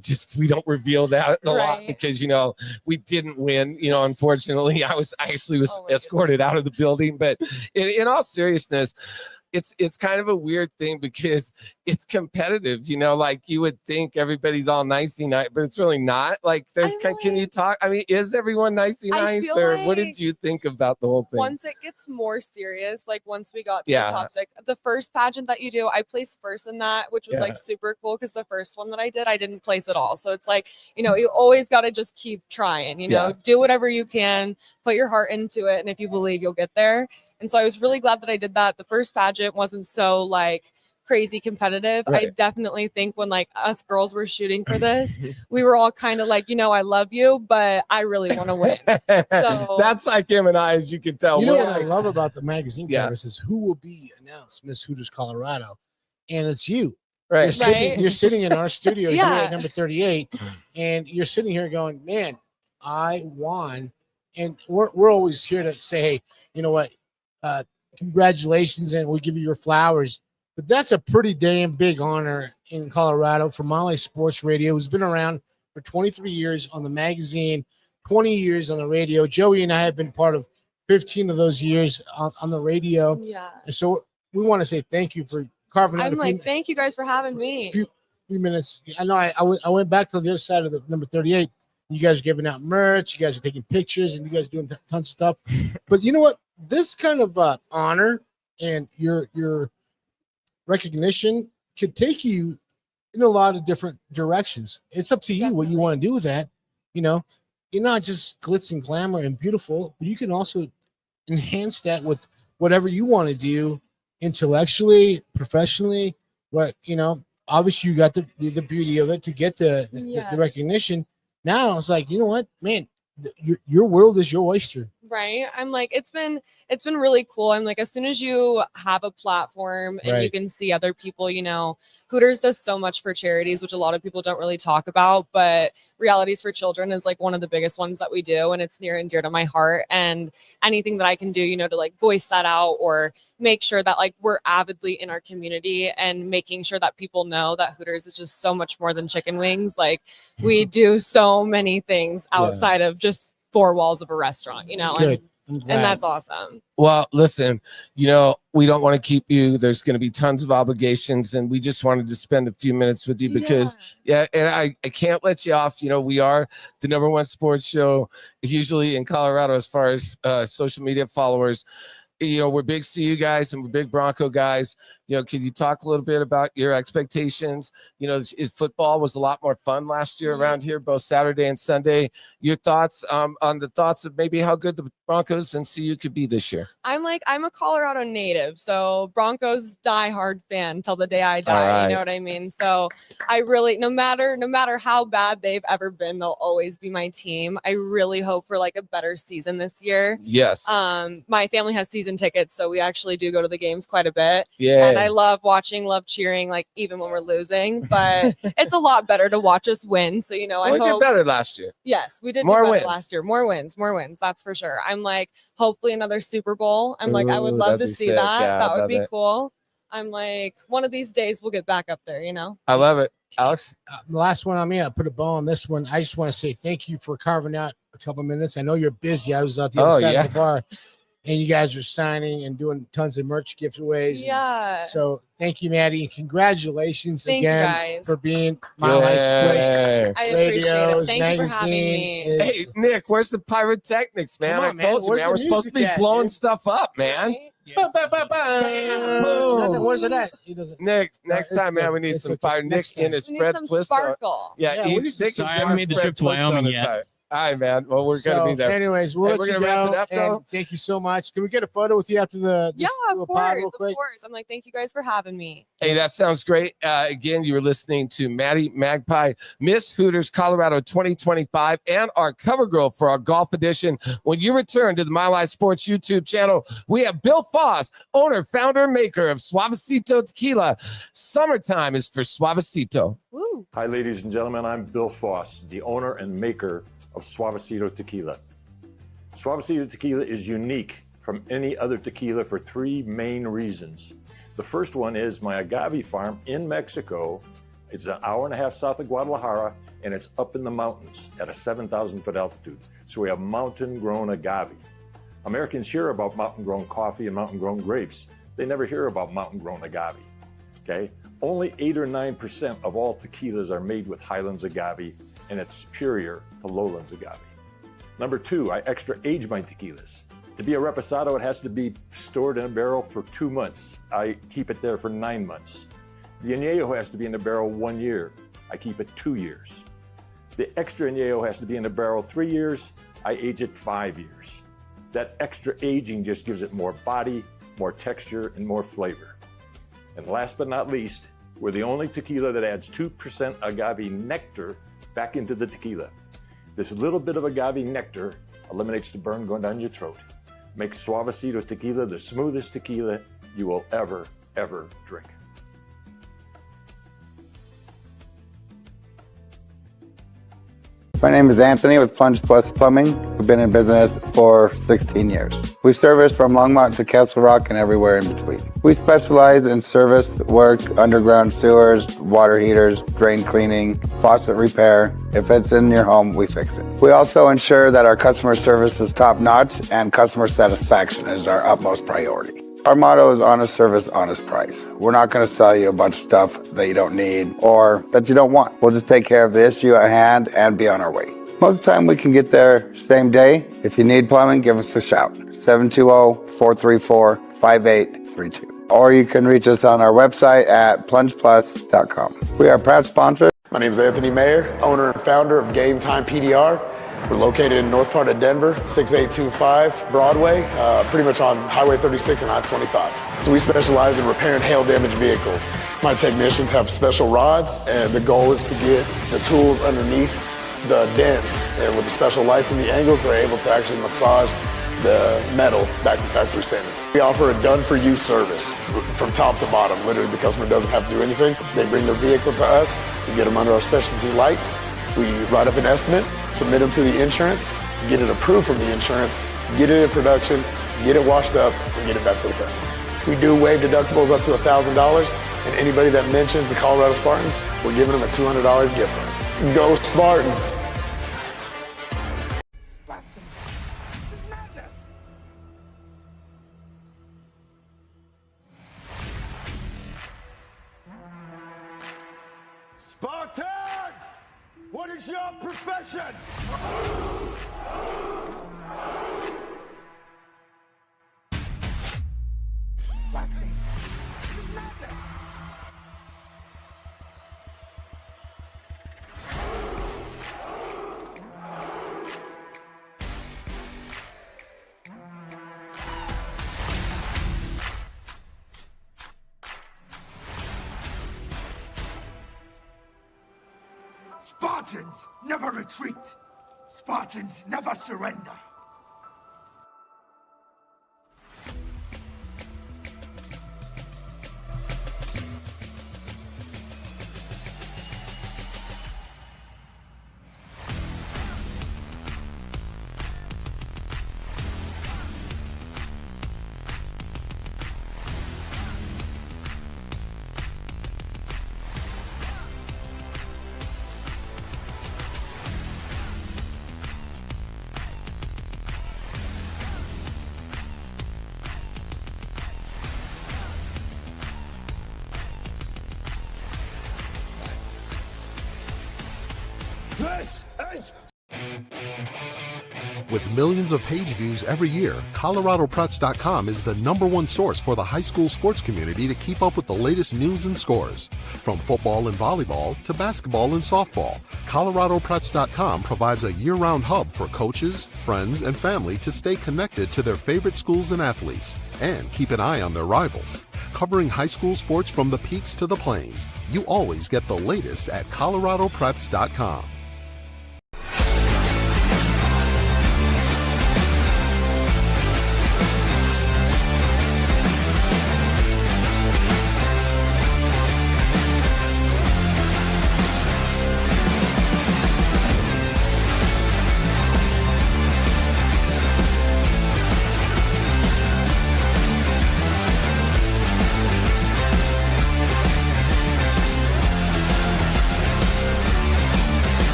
Speaker 2: don't reveal that a lot because, you know, we didn't win. You know, unfortunately, I actually was escorted out of the building. But in all seriousness, it's kind of a weird thing because it's competitive, you know, like you would think everybody's all nicey nice, but it's really not. Like can you talk? I mean, is everyone nicey nice or what did you think about the whole thing?
Speaker 9: Once it gets more serious, like once we got to the top 6, the first pageant that you do, I placed first in that, which was like super cool because the first one that I did, I didn't place at all. So it's like, you know, you always got to just keep trying, you know, do whatever you can, put your heart into it. And if you believe, you'll get there. And so I was really glad that I did that. The first pageant wasn't so like crazy competitive. I definitely think when like us girls were shooting for this, we were all kind of like, you know, I love you, but I really want to win. So
Speaker 2: that's like him and I, as you can tell.
Speaker 1: You know what I love about the magazine covers is who will be announced Miss Hooters Colorado, and it's you.
Speaker 2: Right.
Speaker 1: You're sitting in our studio here at number 38, and you're sitting here going, man, I won. And we're always here to say, hey, you know what? Congratulations, and we'll give you your flowers. But that's a pretty damn big honor in Colorado for Mile High Sports Radio, who's been around for 23 years on the magazine, 20 years on the radio. Joey and I have been part of 15 of those years on the radio.
Speaker 9: Yeah.
Speaker 1: And so we want to say thank you for carving out
Speaker 9: I'm
Speaker 1: a
Speaker 9: like,
Speaker 1: few,
Speaker 9: thank you guys for having me.
Speaker 1: few minutes. I know I went back to the other side of the number 38. You guys are giving out merch. You guys are taking pictures, and you guys are doing tons of stuff. But you know what? This kind of honor and your recognition could take you in a lot of different directions. It's up to you what you want to do with that. You know, you're not just glitz and glamour and beautiful, but you can also enhance that with whatever you want to do intellectually, professionally. What, you know, obviously you got the beauty of it to get the recognition. Now it's like, you know what, man, your world is your oyster.
Speaker 9: Right. I'm like, it's been really cool. I'm like, as soon as you have a platform and you can see other people, you know, Hooters does so much for charities, which a lot of people don't really talk about, but Realities for Children is like one of the biggest ones that we do. And it's near and dear to my heart, and anything that I can do, you know, to like voice that out or make sure that like we're avidly in our community and making sure that people know that Hooters is just so much more than chicken wings. Like we do so many things outside of just four walls of a restaurant, you know, and that's awesome.
Speaker 2: Well, listen, you know, we don't want to keep you. There's going to be tons of obligations, and we just wanted to spend a few minutes with you because, and I can't let you off. You know, we are the #1 sports show, usually in Colorado, as far as social media followers. You know, we're big CU guys and we're big Bronco guys. You know, can you talk a little bit about your expectations? You know, football was a lot more fun last year around here, both Saturday and Sunday. Your thoughts on the thoughts of maybe how good the Broncos and CU could be this year?
Speaker 9: I'm a Colorado native, so Broncos diehard fan till the day I die. You know what I mean? So I really, no matter how bad they've ever been, they'll always be my team. I really hope for like a better season this year.
Speaker 2: Yes.
Speaker 9: My family has season tickets, so we actually do go to the games quite a bit.
Speaker 2: Yeah.
Speaker 9: And I love watching, love cheering, like even when we're losing. But it's a lot better to watch us win. So, you know, I
Speaker 2: we
Speaker 9: hope
Speaker 2: did better last year.
Speaker 9: Yes, we did
Speaker 2: More
Speaker 9: do better
Speaker 2: wins.
Speaker 9: last year. More wins. That's for sure. I'm like, hopefully another Super Bowl. I'm like, I would love to see that.
Speaker 2: Yeah,
Speaker 9: that would be cool. I'm like, one of these days we'll get back up there, you know?
Speaker 2: I love it. Alex?
Speaker 1: The last one on me, I put a bow on this one. I just want to say thank you for carving out a couple minutes. I know you're busy. I was out the other side of the bar, and you guys are signing and doing tons of merch giveaways.
Speaker 9: Yeah.
Speaker 1: So thank you, Maddie. Congratulations again for being my
Speaker 9: I appreciate it. Thank you for having me.
Speaker 2: Hey, Nick, where's the pyrotechnics, man?
Speaker 1: Come on,
Speaker 2: I told you,
Speaker 1: Where's
Speaker 2: man. We're supposed to be blowing stuff up, man.
Speaker 1: Boom. Where's it at? He doesn't.
Speaker 2: Next time, man, we need some fire. Nick in his Fred Flintstone.
Speaker 9: Sparkle.
Speaker 2: Yeah, he's
Speaker 10: sorry, I haven't made the trip to Wyoming yet.
Speaker 2: All right, man. Well, we're gonna be there.
Speaker 1: Anyways, we'll let you
Speaker 2: wrap
Speaker 1: go.
Speaker 2: it up,
Speaker 1: and thank you so much. Can we get a photo with you after the
Speaker 9: of
Speaker 1: pod real quick?
Speaker 9: course. I'm like, thank you guys for having me.
Speaker 2: Hey, that sounds great. Again, you were listening to Maddie Magpie, Miss Hooters Colorado 2025, and our cover girl for our golf edition. When you return to the Mile High Sports YouTube channel, we have Bill Foss, owner, founder, maker of Suavecito Tequila. Summertime is for Suavecito.
Speaker 9: Woo.
Speaker 6: Hi, ladies and gentlemen. I'm Bill Foss, the owner and maker of Suavecito Tequila. Suavecito Tequila is unique from any other tequila for three main reasons. The first one is my agave farm in Mexico. It's an hour and a half south of Guadalajara, and it's up in the mountains at a 7,000 foot altitude. So we have mountain-grown agave. Americans hear about mountain-grown coffee and mountain-grown grapes. They never hear about mountain-grown agave, okay? Only 8 or 9% of all tequilas are made with Highlands agave, and it's superior to lowlands agave. Number two, I extra age my tequilas. To be a reposado, it has to be stored in a barrel for 2 months. I keep it there for 9 months. The añejo has to be in the barrel 1 year. I keep it 2 years. The extra añejo has to be in the barrel 3 years. I age it 5 years. That extra aging just gives it more body, more texture, and more flavor. And last but not least, we're the only tequila that adds 2% agave nectar back into the tequila. This little bit of agave nectar eliminates the burn going down your throat. Makes Suavecito Tequila the smoothest tequila you will ever drink.
Speaker 5: My name is Anthony with Plunge Plus Plumbing. We've been in business for 16 years. We service from Longmont to Castle Rock and everywhere in between. We specialize in service work, underground sewers, water heaters, drain cleaning, faucet repair. If it's in your home, we fix it. We also ensure that our customer service is top notch and customer satisfaction is our utmost priority. Our motto is honest service, honest price. We're not going to sell you a bunch of stuff that you don't need or that you don't want. We'll just take care of the issue at hand and be on our way. Most of the time we can get there same day. If you need plumbing, give us a shout. 720-434-5832. Or you can reach us on our website at plungeplus.com. We are proud sponsors.
Speaker 7: My name is Anthony Mayer, owner and founder of Game Time PDR. We're located in north part of Denver, 6825 Broadway, pretty much on Highway 36 and I-25. So we specialize in repairing hail damaged vehicles. My technicians have special rods, and the goal is to get the tools underneath the dents. And with the special lights and the angles, they're able to actually massage the metal back to factory standards. We offer a done-for-you service from top to bottom. Literally, the customer doesn't have to do anything. They bring their vehicle to us. We get them under our specialty lights. We write up an estimate, submit them to the insurance, get it approved from the insurance, get it in production, get it washed up, and get it back to the customer. We do waive deductibles up to $1,000, and anybody that mentions the Colorado Spartans, we're giving them a $200 gift card. Go Spartans!
Speaker 4: Spartans! What is your profession? This is blasphemy. This is madness. Spartans never retreat. Spartans never surrender. This is...
Speaker 8: With millions of page views every year, ColoradoPreps.com is the #1 source for the high school sports community to keep up with the latest news and scores. From football and volleyball to basketball and softball, ColoradoPreps.com provides a year-round hub for coaches, friends, and family to stay connected to their favorite schools and athletes, and keep an eye on their rivals. Covering high school sports from the peaks to the plains, you always get the latest at ColoradoPreps.com.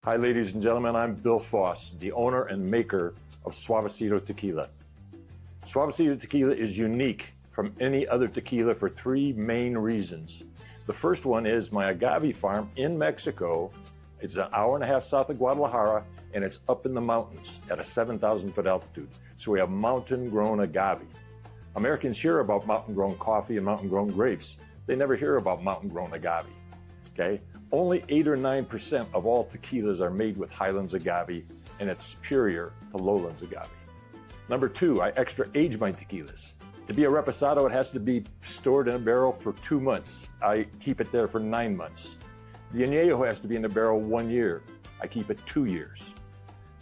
Speaker 6: Hi, ladies and gentlemen. I'm Bill Foss, the owner and maker of Suavecito Tequila. Suavecito Tequila is unique from any other tequila for three main reasons. The first one is my agave farm in Mexico. It's an hour and a half south of Guadalajara, and it's up in the mountains at a 7,000-foot altitude. So we have mountain-grown agave. Americans hear about mountain-grown coffee and mountain-grown grapes. They never hear about mountain-grown agave, okay? Only 8 or 9% of all tequilas are made with Highlands agave, and it's superior to Lowlands agave. Number two, I extra age my tequilas. To be a reposado, it has to be stored in a barrel for 2 months. I keep it there for 9 months. The añejo has to be in the barrel 1 year. I keep it 2 years.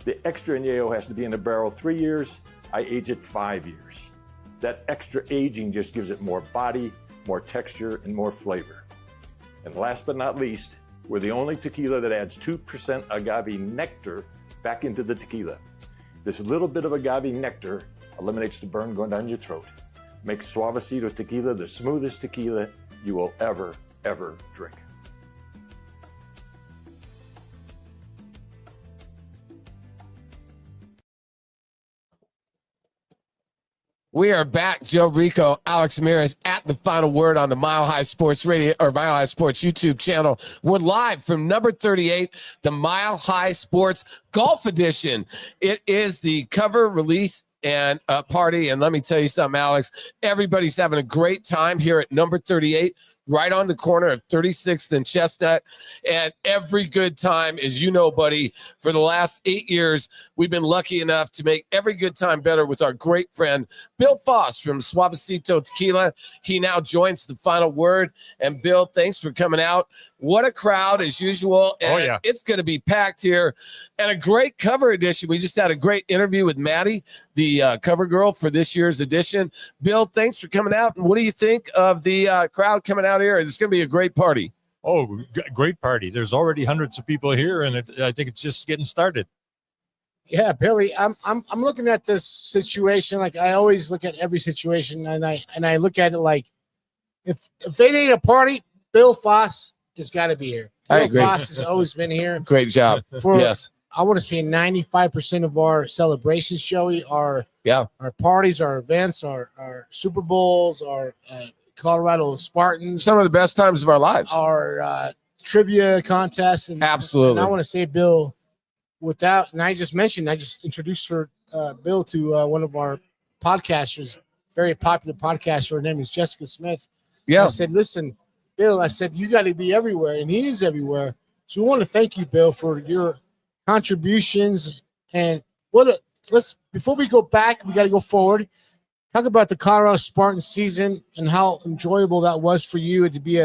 Speaker 6: The extra añejo has to be in the barrel 3 years. I age it 5 years. That extra aging just gives it more body, more texture, and more flavor. And last but not least, we're the only tequila that adds 2% agave nectar back into the tequila. This little bit of agave nectar eliminates the burn going down your throat. Makes Suavecito Tequila the smoothest tequila you will ever drink.
Speaker 2: We are back. Joe Rico, Alex Ramirez at the final word on the Mile High Sports Radio or Mile High Sports YouTube channel. We're live from number 38, the Mile High Sports Golf Edition. It is the cover release and party. And let me tell you something, Alex, everybody's having a great time here at number 38, right on the corner of 36th and Chestnut. And every good time, as you know, buddy, for the last 8 years, we've been lucky enough to make every good time better with our great friend, Bill Foss from Suavecito Tequila. He now joins the final word. And Bill, thanks for coming out. What a crowd as usual. And it's going to be packed here. And a great cover edition. We just had a great interview with Maddie, the cover girl for this year's edition. Bill, thanks for coming out. And what do you think of the crowd coming out here? It's going to be a great party.
Speaker 11: Oh, great party. There's already hundreds of people here, and I think it's just getting started.
Speaker 1: Yeah, Billy, I'm looking at this situation like I always look at every situation, and I look at it like if it ain't a party, Bill Foss has got to be here.
Speaker 2: I
Speaker 1: Bill
Speaker 2: agree.
Speaker 1: Foss has always been here.
Speaker 2: Great job. Yes.
Speaker 1: I want to say 95% of our celebrations, Joey, our parties, our events, our Super Bowls, our Colorado Spartans.
Speaker 2: Some of the best times of our lives.
Speaker 1: Our trivia contests. And,
Speaker 2: absolutely.
Speaker 1: And I want to say, Bill, and I just introduced Bill to one of our podcasters, very popular podcaster. Her name is Jessica Smith.
Speaker 2: Yeah.
Speaker 1: I said, listen, Bill, I said, you got to be everywhere. And he is everywhere. So we want to thank you, Bill, for your contributions. And before we go back, we got to go forward. Talk about the Colorado Spartans season and how enjoyable that was for you to be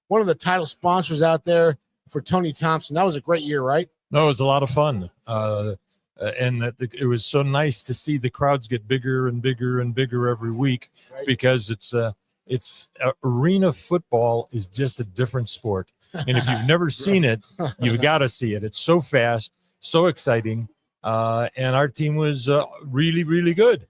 Speaker 1: one of the title sponsors out there for Tony Thompson. That was a great year, right?
Speaker 11: No, it was a lot of fun. And it was so nice to see the crowds get bigger and bigger and bigger every week, because it's arena football is just a different sport. And if you've never seen it, you've got to see it. It's so fast, so exciting. And our team was really, really good.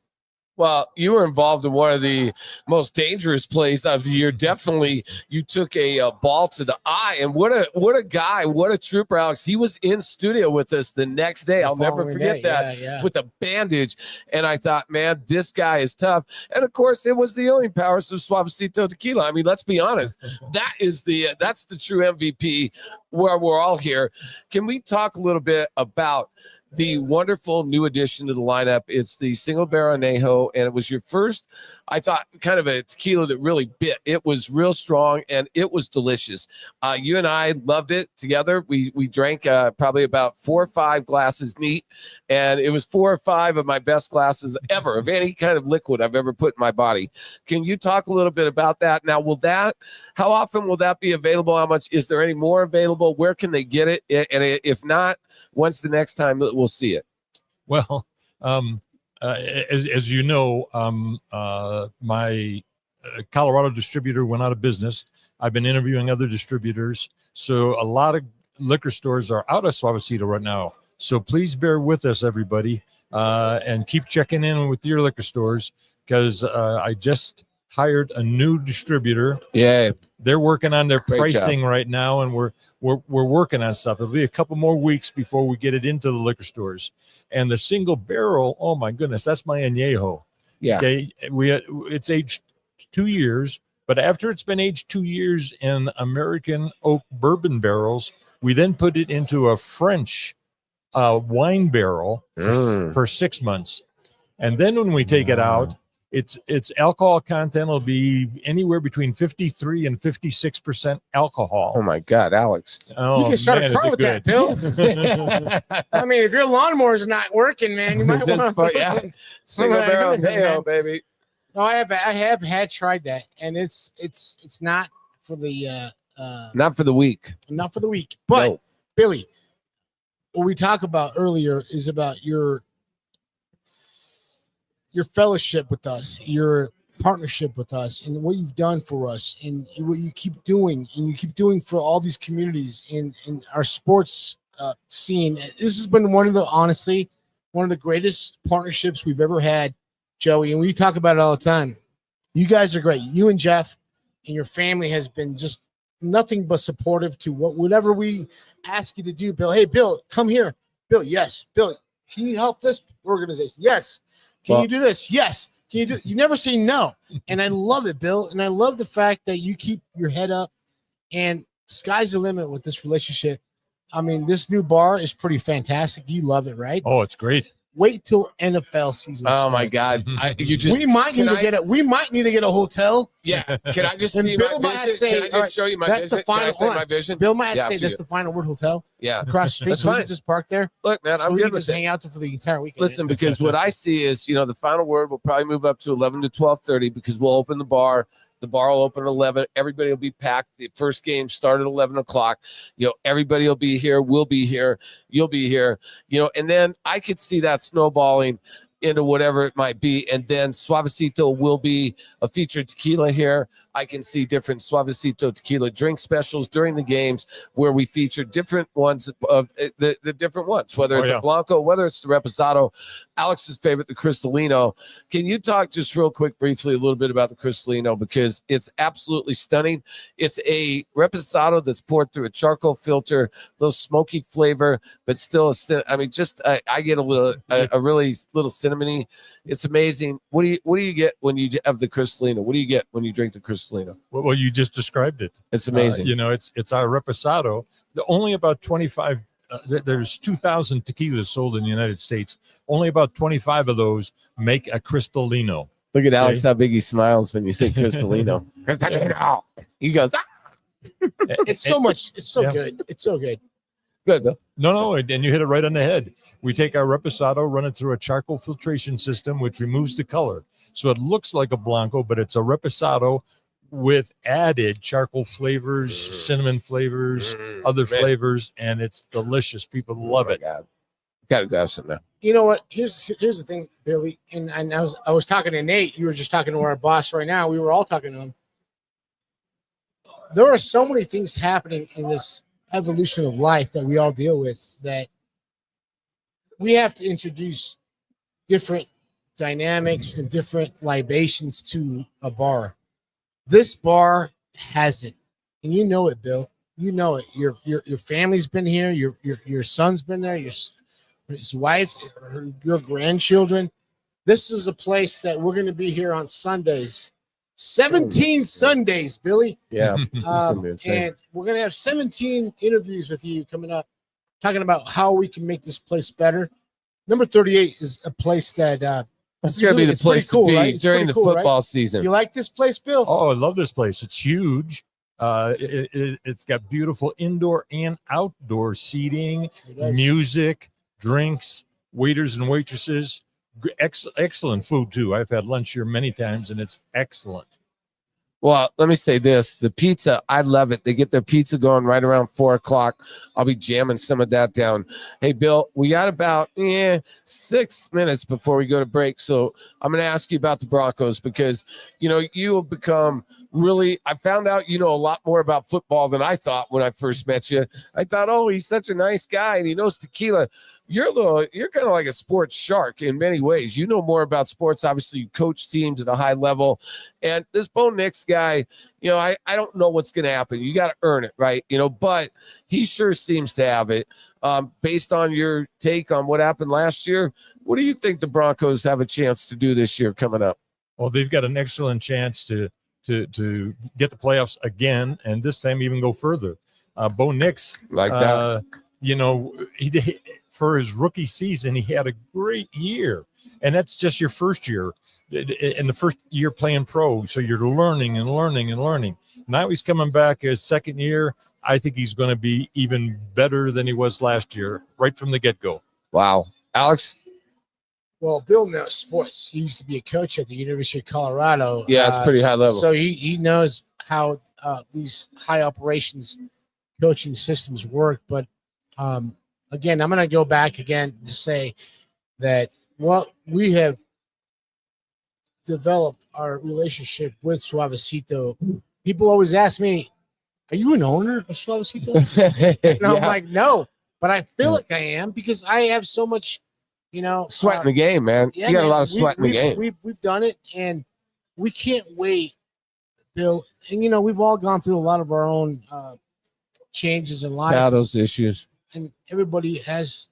Speaker 2: Well, you were involved in one of the most dangerous plays of the year. Definitely, you took a ball to the eye, and what a guy, what a trooper, Alex. He was in studio with us the next day. I'll never forget that with a bandage. And I thought, man, this guy is tough. And of course, it was the healing powers of Suavecito Tequila. I mean, let's be honest. That's the true MVP where we're all here. Can we talk a little bit about the wonderful new addition to the lineup? It's the single barrel añejo, and it was your first, I thought, kind of a tequila that really bit. It was real strong, and it was delicious. You and I loved it together. We drank probably about 4 or 5 glasses neat, and it was 4 or 5 of my best glasses ever of any kind of liquid I've ever put in my body. Can you talk a little bit about that? Now, how often will that be available? How much? Is there any more available? Where can they get it? And if not, when's the next time we'll see it?
Speaker 11: Well, as you know, my Colorado distributor went out of business. I've been interviewing other distributors. So a lot of liquor stores are out of Suavecito right now. So please bear with us, everybody, and keep checking in with your liquor stores, because I just hired a new distributor.
Speaker 2: Yeah,
Speaker 11: they're working on their pricing right now, and we're working on stuff. It'll be a couple more weeks before we get it into the liquor stores. And the single barrel, oh my goodness, that's my añejo.
Speaker 2: Yeah,
Speaker 11: okay, it's aged 2 years, but after it's been aged 2 years in American oak bourbon barrels, we then put it into a French wine barrel for 6 months, and then when we take it out, its alcohol content will be anywhere between 53 and 56% alcohol.
Speaker 2: Oh my God, Alex!
Speaker 1: You can start a car with that, Bill. I mean, if your lawnmower's not working, man, you might want to.
Speaker 2: Single barrel añejo, baby.
Speaker 1: No, I have had tried that, and it's not for the
Speaker 2: not for the week.
Speaker 1: Not for the week, but no. Billy, what we talked about earlier is about your fellowship with us, your partnership with us, and what you've done for us, and what you keep doing, and you keep doing for all these communities in our sports scene. This has been honestly one of the greatest partnerships we've ever had, Joey. And we talk about it all the time. You guys are great. You and Jeff and your family has been just nothing but supportive to whatever we ask you to do. Bill, hey, Bill, come here. Bill, yes. Bill, can you help this organization? Yes. Can you do this? Yes. You never say no. And I love it, Bill. And I love the fact that you keep your head up and sky's the limit with this relationship. I mean, this new bar is pretty fantastic. You love it, right?
Speaker 11: Oh, it's great.
Speaker 1: Wait till NFL season.
Speaker 2: Oh my
Speaker 1: starts.
Speaker 2: God!
Speaker 1: We might need to get a hotel.
Speaker 2: Yeah. Can I just
Speaker 1: And
Speaker 2: see
Speaker 1: Bill
Speaker 2: my
Speaker 1: might
Speaker 2: vision?
Speaker 1: say,
Speaker 2: Can I
Speaker 1: all
Speaker 2: just
Speaker 1: right,
Speaker 2: show you my
Speaker 1: that's
Speaker 2: vision?
Speaker 1: the final
Speaker 2: Can I say
Speaker 1: one.
Speaker 2: my vision?
Speaker 1: Bill might
Speaker 2: Yeah,
Speaker 1: say
Speaker 2: up to
Speaker 1: that's
Speaker 2: you.
Speaker 1: the Final Word Hotel
Speaker 2: Yeah.
Speaker 1: across the street.
Speaker 2: That's
Speaker 1: So we
Speaker 2: fine.
Speaker 1: can just park there.
Speaker 2: Look, man,
Speaker 1: So
Speaker 2: I'm
Speaker 1: we
Speaker 2: good
Speaker 1: can
Speaker 2: with
Speaker 1: just
Speaker 2: it.
Speaker 1: hang out there for the entire weekend.
Speaker 2: Listen, because what I see is, the final word will probably move up to 11 to 12:30 because we'll open the bar. The bar will open at 11. Everybody will be packed. The first game started at 11 o'clock. Everybody will be here. We'll be here. You'll be here. And then I could see that snowballing into whatever it might be. And then Suavecito will be a featured tequila here. I can see different Suavecito tequila drink specials during the games where we feature different ones of the different ones, whether it's a Blanco, whether it's the Reposado, Alex's favorite, the Cristalino. Can you talk just real quick, briefly, a little bit about the Cristalino? Because it's absolutely stunning. It's a Reposado that's poured through a charcoal filter, little smoky flavor, but still, I get a really little cinnamony. It's amazing. What do you get when you have the Cristalino? What do you get when you drink the Cristalino?
Speaker 11: Well, you just described it.
Speaker 2: It's amazing.
Speaker 11: It's our Reposado. Only about 25. There's 2,000 tequilas sold in the United States. Only about 25 of those make a Cristalino.
Speaker 2: Look at Alex, how big he smiles when you say Cristalino. Cristalino. He goes,
Speaker 1: It's so much. It's so good. It's so good.
Speaker 2: Good, Bill.
Speaker 11: No, and you hit it right on the head. We take our Reposado, run it through a charcoal filtration system, which removes the color. So it looks like a Blanco, but it's a Reposado with added charcoal flavors, cinnamon flavors, other flavors, and it's delicious. People love it.
Speaker 2: God. Gotta grab some now.
Speaker 1: You know what? Here's the thing, Billy. And I was talking to Nate. You were just talking to our boss right now. We were all talking to him. There are so many things happening in this evolution of life that we all deal with that we have to introduce different dynamics and different libations to a bar. This bar has it, and you know it, Bill. You know it. Your family's been here. Your son's been there. His wife, your grandchildren. This is a place that we're going to be here on Sundays. 17 Sundays, Billy.
Speaker 2: Yeah.
Speaker 1: And we're going to have 17 interviews with you coming up, talking about how we can make this place better. Number 38 is a place that
Speaker 2: it's going to be the place to be during the football season.
Speaker 1: You like this place, Bill?
Speaker 11: Oh, I love this place. It's huge. It's got beautiful indoor and outdoor seating, music, drinks, waiters and waitresses. Excellent food, too. I've had lunch here many times, and it's excellent.
Speaker 2: Well, let me say this. The pizza, I love it. They get their pizza going right around 4 o'clock. I'll be jamming some of that down. Hey, Bill, we got about 6 minutes before we go to break. So I'm going to ask you about the Broncos because, you have become really, I found out you know a lot more about football than I thought when I first met you. I thought, oh, he's such a nice guy and he knows tequila. You're kind of like a sports shark in many ways. You know more about sports. Obviously, you coach teams at a high level. And this Bo Nix guy, I don't know what's going to happen. You got to earn it, right? But he sure seems to have it. Based on your take on what happened last year, what do you think the Broncos have a chance to do this year coming up?
Speaker 11: Well, they've got an excellent chance to get the playoffs again, and this time even go further. Bo Nix,
Speaker 2: like that,
Speaker 11: he for his rookie season, he had a great year, and that's just your first year, in the first year playing pro. So you're learning and learning and learning. Now he's coming back his second year. I think he's going to be even better than he was last year, right from the get-go.
Speaker 2: Wow, Alex.
Speaker 1: Well, Bill knows sports. He used to be a coach at the University of Colorado.
Speaker 2: Yeah, it's pretty high level.
Speaker 1: So he knows how these high operations coaching systems work. But again, I'm going to go back again to say that what we have developed our relationship with Suavecito. People always ask me, "Are you an owner of Suavecito?" And I'm like, "No," but I feel like I am because I have so much.
Speaker 2: Sweat in the game, man.
Speaker 1: Yeah,
Speaker 2: you got a lot of sweat in the game.
Speaker 1: We've done it, and we can't wait, Bill. And we've all gone through a lot of our own changes in life,
Speaker 2: battles, issues,
Speaker 1: and everybody has.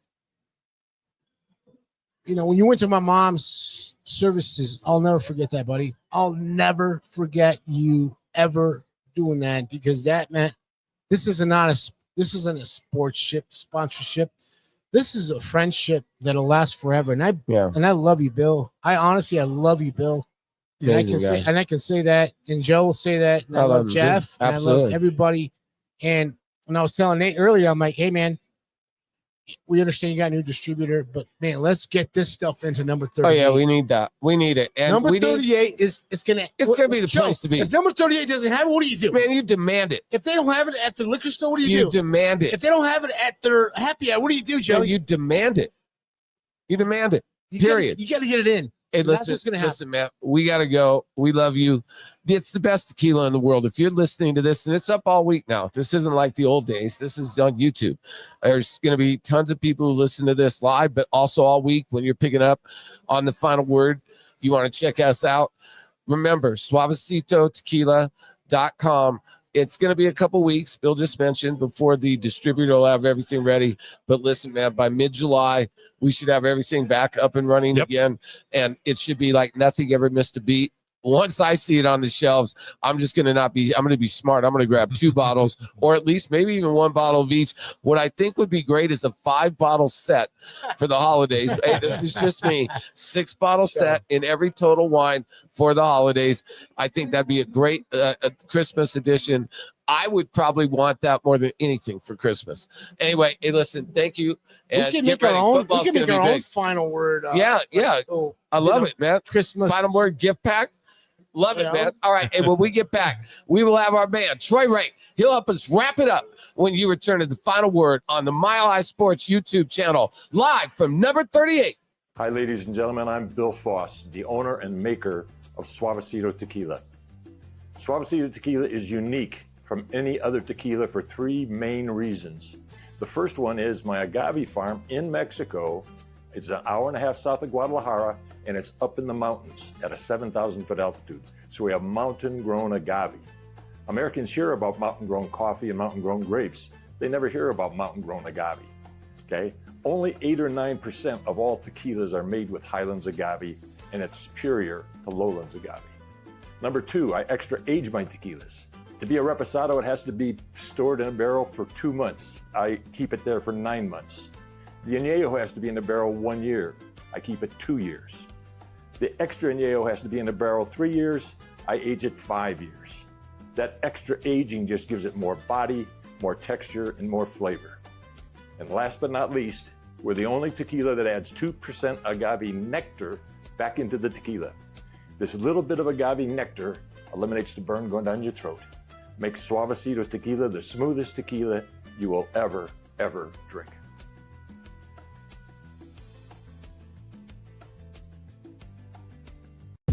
Speaker 1: When you went to my mom's services. I'll never forget that, buddy. I'll never forget you ever doing that, because that meant this isn't a sports sponsorship. This is a friendship that'll last forever. And I love you, Bill. I love you, Bill. And I can say that, and Joe will say that. And I love Jeff. And I love everybody. And when I was telling Nate earlier, I'm like, hey man, we understand you got a new distributor, but man, let's get this stuff into number 38.
Speaker 2: Oh yeah, we need that. We need it. And
Speaker 1: number 38 it's gonna
Speaker 2: be the place to be.
Speaker 1: If number 38 doesn't have it, what do you do?
Speaker 2: Man, you demand it.
Speaker 1: If they don't have it at the liquor store, what do you do?
Speaker 2: You demand it.
Speaker 1: If they don't have it at their happy hour, what do you do, Joe?
Speaker 2: No, you demand it. You demand it. Period.
Speaker 1: You got to get it in.
Speaker 2: Hey,
Speaker 1: that's what's gonna happen.
Speaker 2: Listen, man, we got to go. We love you. It's the best tequila in the world. If you're listening to this, and it's up all week now, this isn't like the old days. This is on YouTube. There's going to be tons of people who listen to this live, but also all week when you're picking up on the final word, you want to check us out. Remember, suavecitotequila.com. It's going to be a couple weeks, Bill just mentioned, before the distributor will have everything ready. But listen, man, by mid-July, we should have everything back up and running again. And it should be like nothing ever missed a beat. Once I see it on the shelves, I'm going to be smart. I'm going to grab 2 bottles, or at least maybe even 1 bottle of each. What I think would be great is a 5-bottle set for the holidays. Hey, this is just me. 6-bottle set in every Total Wine for the holidays. I think that'd be a great Christmas edition. I would probably want that more than anything for Christmas. Anyway, hey, listen, thank you. And
Speaker 1: we can make our own final word.
Speaker 2: I love it, man.
Speaker 1: Christmas
Speaker 2: final word gift pack. Love it, man. All right. And when we get back, we will have our man, Troy Renck. He'll help us wrap it up when you return to the final word on the Mile High Sports YouTube channel, live from number 38.
Speaker 6: Hi, ladies and gentlemen. I'm Bill Foss, the owner and maker of Suavecito Tequila. Suavecito Tequila is unique from any other tequila for 3 main reasons. The first one is my agave farm in Mexico. It's an hour and a half south of Guadalajara, and it's up in the mountains at a 7,000-foot altitude. So we have mountain-grown agave. Americans hear about mountain-grown coffee and mountain-grown grapes. They never hear about mountain-grown agave, okay? Only 8 or 9% of all tequilas are made with highlands agave, and it's superior to lowlands agave. Number 2, I extra age my tequilas. To be a reposado, it has to be stored in a barrel for 2 months. I keep it there for 9 months. The añejo has to be in the barrel 1 year. I keep it 2 years. The extra añejo has to be in the barrel 3 years. I age it 5 years. That extra aging just gives it more body, more texture, and more flavor. And last but not least, we're the only tequila that adds 2% agave nectar back into the tequila. This little bit of agave nectar eliminates the burn going down your throat. Makes Suavecito Tequila the smoothest tequila you will ever drink.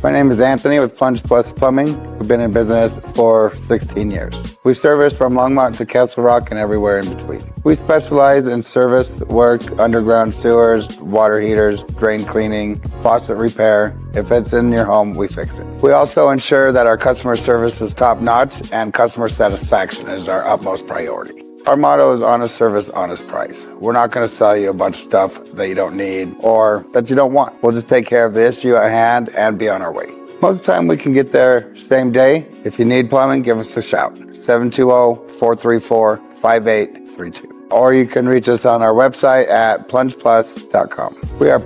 Speaker 5: My name is Anthony with Plunge Plus Plumbing. We've been in business for 16 years. We service from Longmont to Castle Rock and everywhere in between. We specialize in service work, underground sewers, water heaters, drain cleaning, faucet repair. If it's in your home, we fix it. We also ensure that our customer service is top-notch and customer satisfaction is our utmost priority. Our motto is honest service, honest price. We're not going to sell you a bunch of stuff that you don't need or that you don't want. We'll just take care of the issue at hand and be on our way. Most of the time we can get there same day. If you need plumbing, give us a shout. 720-434-5832. Or you can reach us on our website at plungeplus.com. We are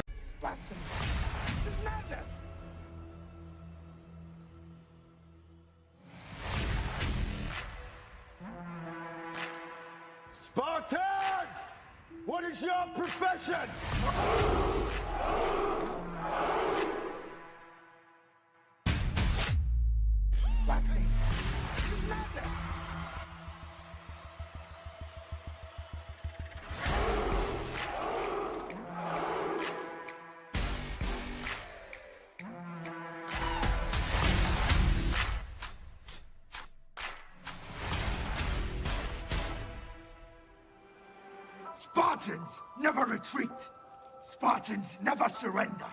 Speaker 4: Spartans! What is your profession? Spartans never retreat. Spartans never surrender.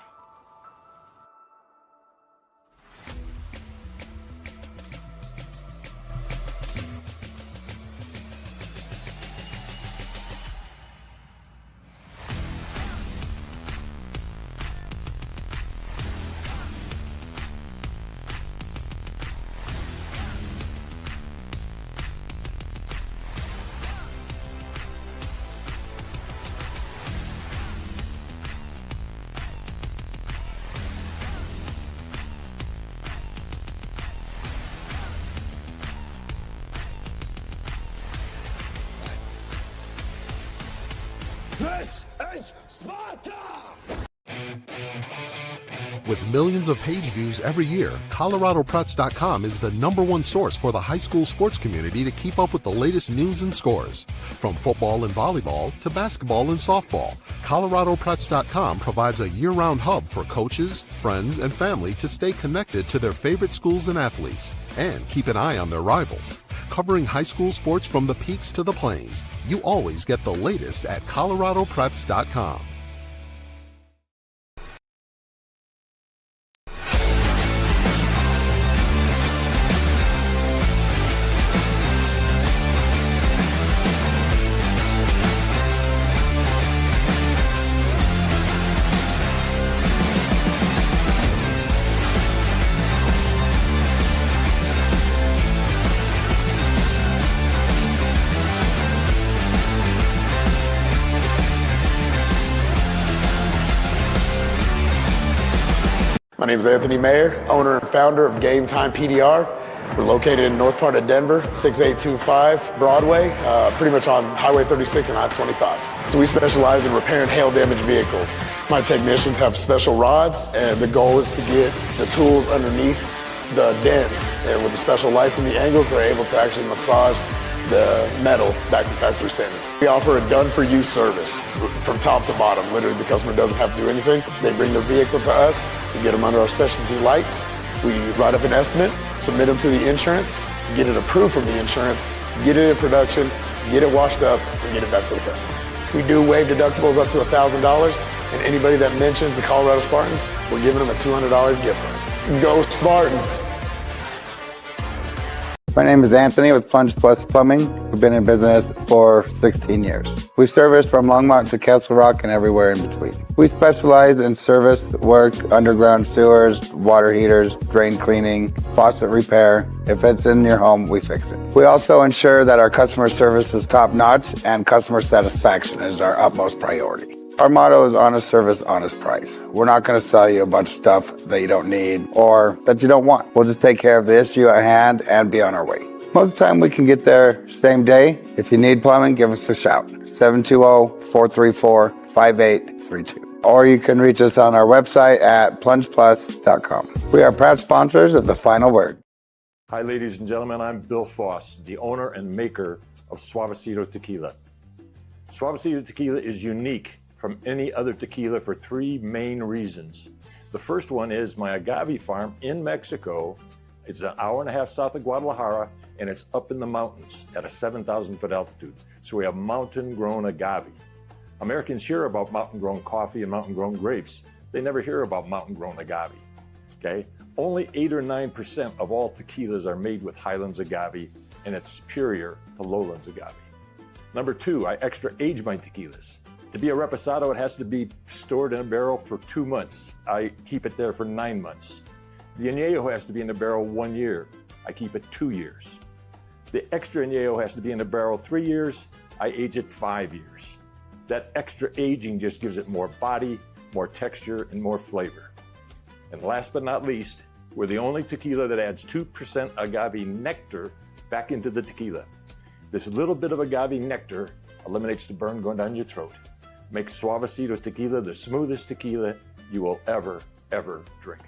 Speaker 4: This is Sparta!
Speaker 8: With millions of page views every year, ColoradoPreps.com is the #1 source for the high school sports community to keep up with the latest news and scores. From football and volleyball to basketball and softball, ColoradoPreps.com provides a year-round hub for coaches, friends, and family to stay connected to their favorite schools and athletes, and keep an eye on their rivals. Covering high school sports from the peaks to the plains, you always get the latest at ColoradoPreps.com.
Speaker 7: My name is Anthony Mayer, owner and founder of Game Time PDR. We're located in north part of Denver, 6825 Broadway, pretty much on Highway 36 and I-25. So we specialize in repairing hail damaged vehicles. My technicians have special rods, and the goal is to get the tools underneath the dents. And with the special lights and the angles, they're able to actually massage the metal back to factory standards. We offer a done-for-you service from top to bottom. Literally, the customer doesn't have to do anything. They bring their vehicle to us. We get them under our specialty lights. We write up an estimate, submit them to the insurance, get it approved from the insurance, get it in production, get it washed up, and get it back to the customer. We do waive deductibles up to $1,000, and anybody that mentions the Colorado Spartans, we're giving them a $200 gift card. Go Spartans!
Speaker 5: My name is Anthony with Plunge Plus Plumbing. We've been in business for 16 years. We service from Longmont to Castle Rock and everywhere in between. We specialize in service work, underground sewers, water heaters, drain cleaning, faucet repair. If it's in your home, we fix it. We also ensure that our customer service is top notch and customer satisfaction is our utmost priority. Our motto is honest service, honest price. We're not going to sell you a bunch of stuff that you don't need or that you don't want. We'll just take care of the issue at hand and be on our way. Most of the time we can get there same day. If you need plumbing, give us a shout. 720-434-5832. Or you can reach us on our website at plungeplus.com. We are proud sponsors of The Final Word.
Speaker 6: Hi, ladies and gentlemen. I'm Bill Foss, the owner and maker of Suavecito Tequila. Suavecito Tequila is unique from any other tequila for three main reasons. The first one is my agave farm in Mexico. It's an hour and a half south of Guadalajara, and it's up in the mountains at a 7,000 foot altitude. So we have mountain grown agave. Americans hear about mountain grown coffee and mountain grown grapes. They never hear about mountain grown agave, okay? Only 8 or 9% of all tequilas are made with highlands agave, and it's superior to lowlands agave. Number two, I extra age my tequilas. To be a reposado, it has to be stored in a barrel for 2 months. I keep it there for 9 months. The añejo has to be in the barrel 1 year. I keep it 2 years. The extra añejo has to be in the barrel 3 years. I age it 5 years. That extra aging just gives it more body, more texture, and more flavor. And last but not least, we're the only tequila that adds 2% agave nectar back into the tequila. This little bit of agave nectar eliminates the burn going down your throat. Makes Suavecito Tequila the smoothest tequila you will ever drink.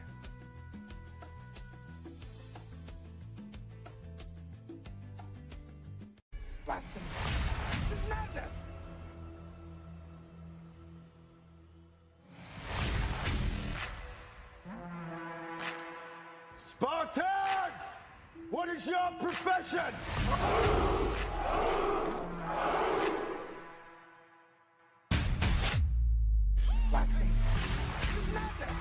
Speaker 4: This is blasphemy. This is madness. Spartans! What is your profession? This is blasphemy. This is madness.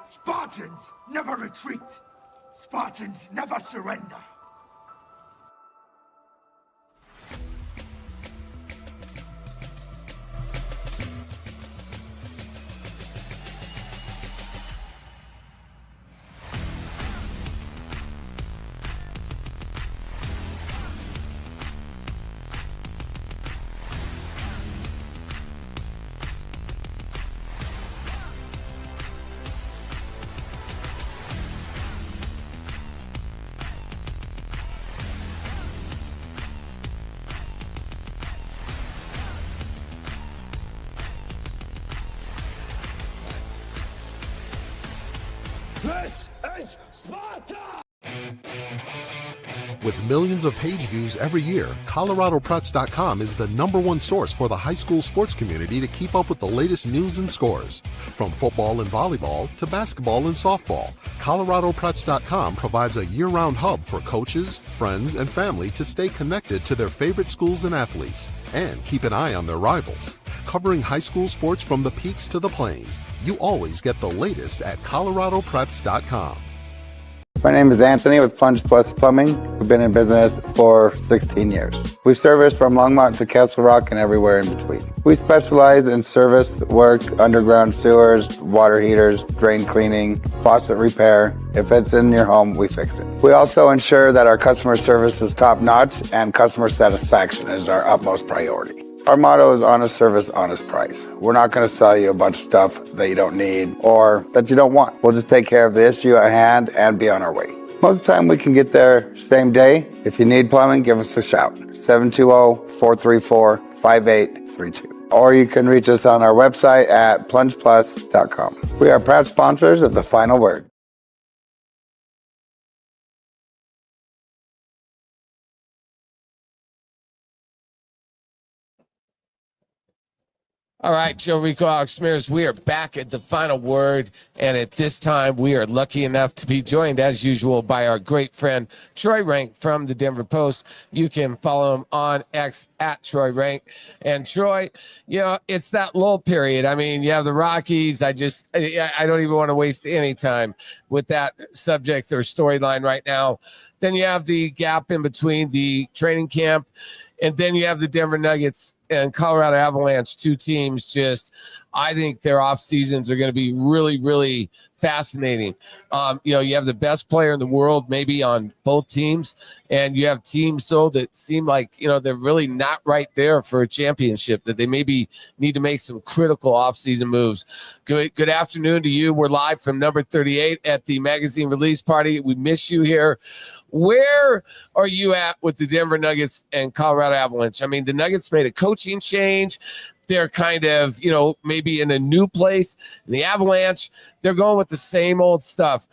Speaker 4: Spartans never retreat. Spartans never surrender. is Sparta!
Speaker 8: With millions of page views every year, ColoradoPreps.com is the #1 source for the high school sports community to keep up with the latest news and scores. From football and volleyball to basketball and softball, ColoradoPreps.com provides a year-round hub for coaches, friends, and family to stay connected to their favorite schools and athletes, and keep an eye on their rivals. Covering high school sports from the peaks to the plains, you always get the latest at ColoradoPreps.com.
Speaker 5: My name is Anthony with Plunge Plus Plumbing. We've been in business for 16 years. We service from Longmont to Castle Rock and everywhere in between. We specialize in service work, underground sewers, water heaters, drain cleaning, faucet repair. If it's in your home, we fix it. We also ensure that our customer service is top notch and customer satisfaction is our utmost priority. Our motto is honest service, honest price. We're not going to sell you a bunch of stuff that you don't need or that you don't want. We'll just take care of the issue at hand and be on our way. Most of the time we can get there same day. If you need plumbing, give us a shout. 720-434-5832. Or you can reach us on our website at plungeplus.com. We are proud sponsors of The Final Word.
Speaker 2: All right, Joe Rico Oxmears, we are back at the final word, and at this time we are lucky enough to be joined, as usual, by our great friend Troy Renck from the Denver Post. You can follow him on X at Troy Renck. And Troy, you know, it's that lull period. I mean, you have the Rockies. I don't even want to waste any time with that subject or storyline right now. Then you have the gap in between the training camp, and then you have the Denver Nuggets and Colorado Avalanche, two teams. Just, I think their off seasons are going to be really, really fascinating. You know, you have the best player in the world maybe on both teams, and you have teams though that seem like, you know, they're really not right there for a championship, that they maybe need to make some critical off-season moves. Good afternoon to you. We're live from number 38 at the magazine release party. We miss you here. Where are you at with the Denver Nuggets and Colorado Avalanche? I mean, the Nuggets made a coaching change. They're kind of, you know, maybe in a new place. And the Avalanche, they're going with the same old stuff.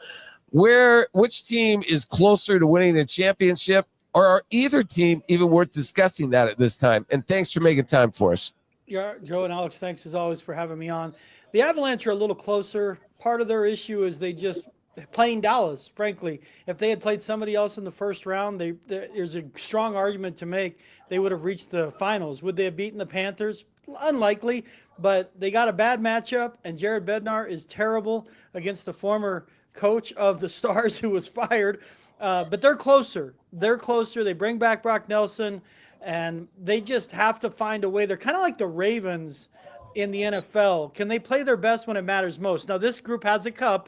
Speaker 2: Which team is closer to winning the championship, or are either team even worth discussing that at this time? And thanks for making time for us.
Speaker 10: Yeah, Joe and Alex, thanks as always for having me on. The Avalanche are a little closer. Part of their issue is they just playing Dallas, frankly. If they had played somebody else in the first round, there's a strong argument to make they would have reached the finals. Would they have beaten the Panthers? Unlikely, but they got a bad matchup, and Jared Bednar is terrible against the former coach of the Stars who was fired. But they're closer. They're closer. They bring back Brock Nelson, and they just have to find a way. They're kind of like the Ravens in the NFL. Can they play their best when it matters most? Now, this group has a cup,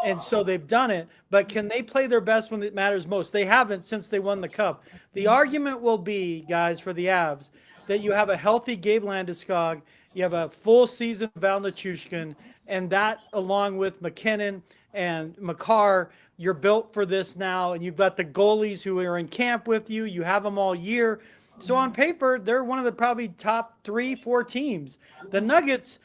Speaker 10: and so they've done it, but can they play their best when it matters most? They haven't since they won the cup. The argument will be, guys, for the Avs, that you have a healthy Gabe Landeskog, you have a full season of Val Nichushkin, and that along with McKinnon and Makar, you're built for this now, and you've got the goalies who are in camp with you. You have them all year. So on paper, they're one of the probably top 3-4 teams. The Nuggets,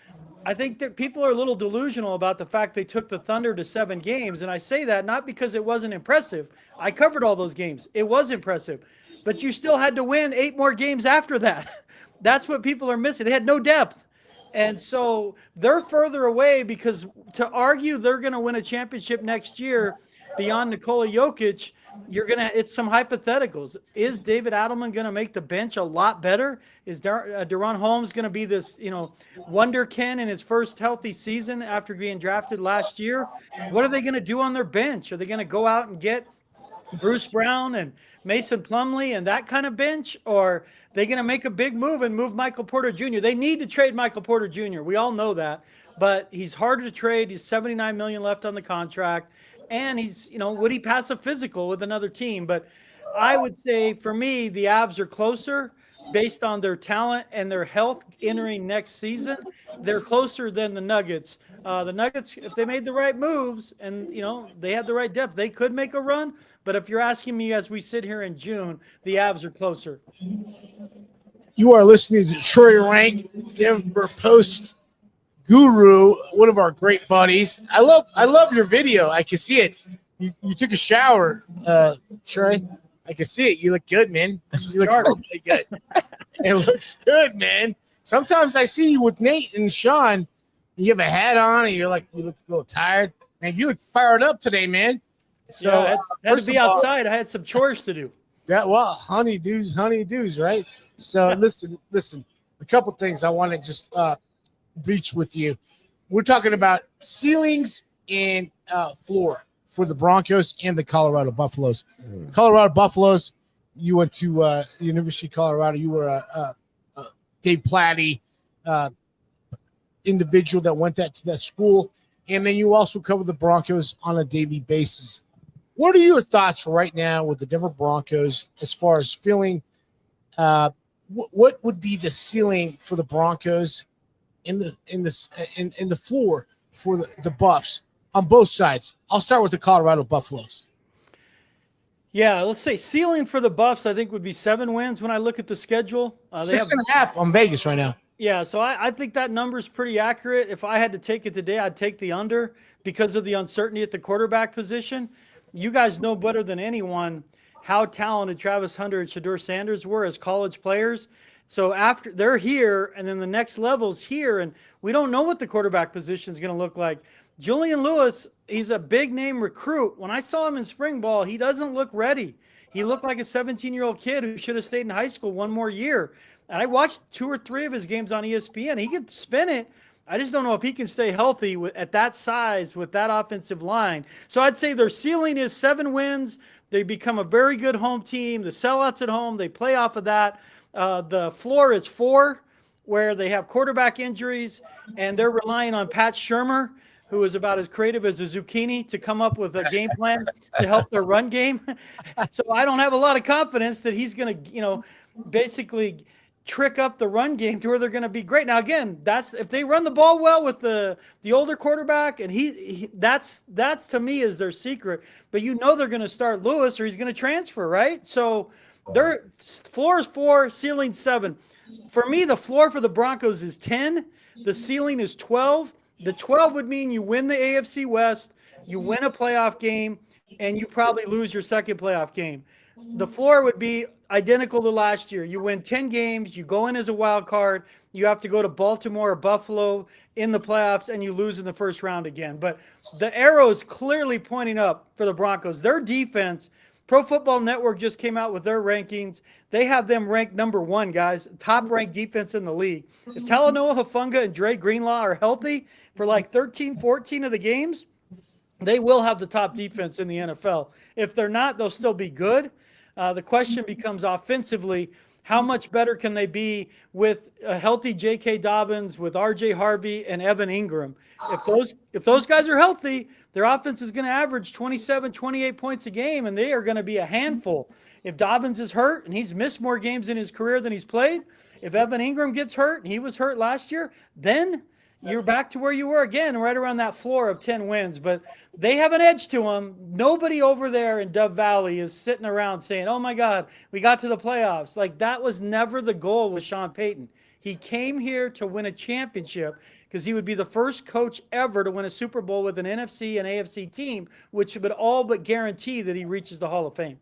Speaker 10: I think that people are a little delusional about the fact they took the Thunder to 7 games, and I say that not because it wasn't impressive. I covered all those games. It was impressive. But you still had to win 8 more games after that. That's what people are missing. They had no depth. And so they're further away, because to argue they're going to win a championship next year beyond Nikola Jokic, it's some hypotheticals. Is David Adelman going to make the bench a lot better? Is Deron Holmes going to be this, wonderkin in his first healthy season after being drafted last year? What are they going to do on their bench? Are they going to go out and get Bruce Brown and Mason Plumlee and that kind of bench, or are they going to make a big move and move Michael Porter Jr.? They need to trade Michael Porter Jr. We all know that, but he's harder to trade. He's $79 million left on the contract, and he's, would he pass a physical with another team? But I would say for me, the Avs are closer based on their talent and their health entering next season. They're closer than the Nuggets. The Nuggets, if they made the right moves and, they had the right depth, they could make a run. But if you're asking me as we sit here in June, the Avs are closer.
Speaker 1: You are listening to Troy Renck, Denver Post guru, one of our great buddies. I love your video. I can see it. you took a shower, Trey. I can see it. You look good, man. You look really good. It looks good, man. Sometimes I see you with Nate and Sean. You have a hat on, and you look a little tired. Man, you look fired up today, man. So
Speaker 10: I had to be outside. I had some chores to do.
Speaker 1: Yeah, well, honeydews, right? So listen. A couple things I want to just breach with you. We're talking about ceilings and floor for the Broncos and the Colorado Buffaloes. Colorado Buffaloes, you went to University of Colorado. You were a Dave Platty individual that went to that school, and then you also cover the Broncos on a daily basis. What are your thoughts right now with the Denver Broncos as far as feeling? What would be the ceiling for the Broncos in the floor for the Buffs on both sides? I'll start with the Colorado Buffaloes.
Speaker 10: Yeah, let's say ceiling for the Buffs, I think would be 7 wins when I look at the schedule.
Speaker 1: 6.5 on Vegas right now.
Speaker 10: Yeah, so I think that number is pretty accurate. If I had to take it today, I'd take the under because of the uncertainty at the quarterback position. You guys know better than anyone how talented Travis Hunter and Shedeur Sanders were as college players. So after they're here, and then the next level's here, and we don't know what the quarterback position is going to look like. Julian Lewis, he's a big name recruit. When I saw him in spring ball, he doesn't look ready. He looked like a 17-year-old kid who should have stayed in high school one more year. And I watched 2 or 3 of his games on ESPN. He can spin it. I just don't know if he can stay healthy at that size with that offensive line. So I'd say their ceiling is 7 wins. They become a very good home team. The sellouts at home, they play off of that. The floor is 4, where they have quarterback injuries, and they're relying on Pat Shurmur, who is about as creative as a zucchini, to come up with a game plan to help their run game. So I don't have a lot of confidence that he's going to, basically trick up the run game to where they're going to be great. Now, again, that's if they run the ball well with the older quarterback, and that's to me is their secret. But they're going to start Lewis or he's going to transfer, right? So their floor is 4, ceiling 7. For me, the floor for the Broncos is 10. The ceiling is 12. The 12 would mean you win the AFC West, you win a playoff game, and you probably lose your second playoff game. The floor would be identical to last year. You win 10 games, you go in as a wild card, you have to go to Baltimore or Buffalo in the playoffs, and you lose in the first round again. But the arrow is clearly pointing up for the Broncos. Their defense, Pro Football Network just came out with their rankings. They have them ranked number 1, guys, top-ranked defense in the league. If Talanoa Hufanga and Dre Greenlaw are healthy for like 13, 14 of the games, they will have the top defense in the NFL. If they're not, they'll still be good. The question becomes offensively, how much better can they be with a healthy J.K. Dobbins, with R.J. Harvey, and Evan Ingram? If those guys are healthy, their offense is going to average 27, 28 points a game, and they are going to be a handful. If Dobbins is hurt, and he's missed more games in his career than he's played, if Evan Ingram gets hurt, and he was hurt last year, then you're back to where you were again, right around that floor of 10 wins. But they have an edge to them. Nobody over there in Dove Valley is sitting around saying, oh, my God, we got to the playoffs. Like, that was never the goal with Sean Payton. He came here to win a championship because he would be the first coach ever to win a Super Bowl with an NFC and AFC team, which would all but guarantee that he reaches the Hall of Fame.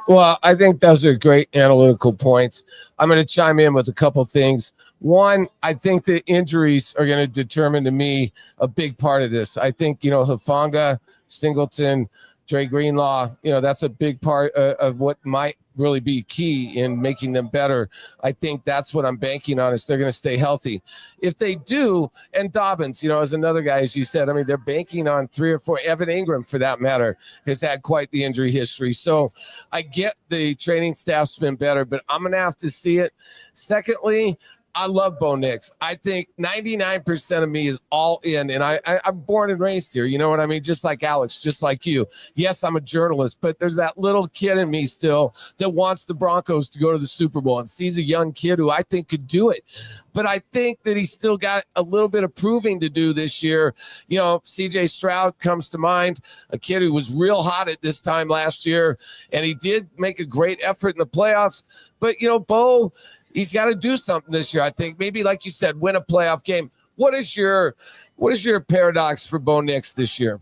Speaker 2: Well, I think those are great analytical points. I'm going to chime in with a couple things. One, I think the injuries are going to determine to me a big part of this. I think, Hufanga, Singleton, Dre Greenlaw, that's a big part of what might really be key in making them better. I think that's what I'm banking on, is they're going to stay healthy. If they do, and Dobbins, as another guy, as you said, they're banking on 3 or 4. Evan Ingram, for that matter, has had quite the injury history. So I get the training staff's been better, but I'm going to have to see it. Secondly, I love Bo Nix. I think 99% of me is all in, and I'm born and raised here. You know what I mean? Just like Alex, just like you. Yes, I'm a journalist, but there's that little kid in me still that wants the Broncos to go to the Super Bowl and sees a young kid who I think could do it. But I think that he's still got a little bit of proving to do this year. C.J. Stroud comes to mind, a kid who was real hot at this time last year, and he did make a great effort in the playoffs. But, Bo, he's got to do something this year, I think. Maybe, like you said, win a playoff game. What is your paradox for Bo Nix this year?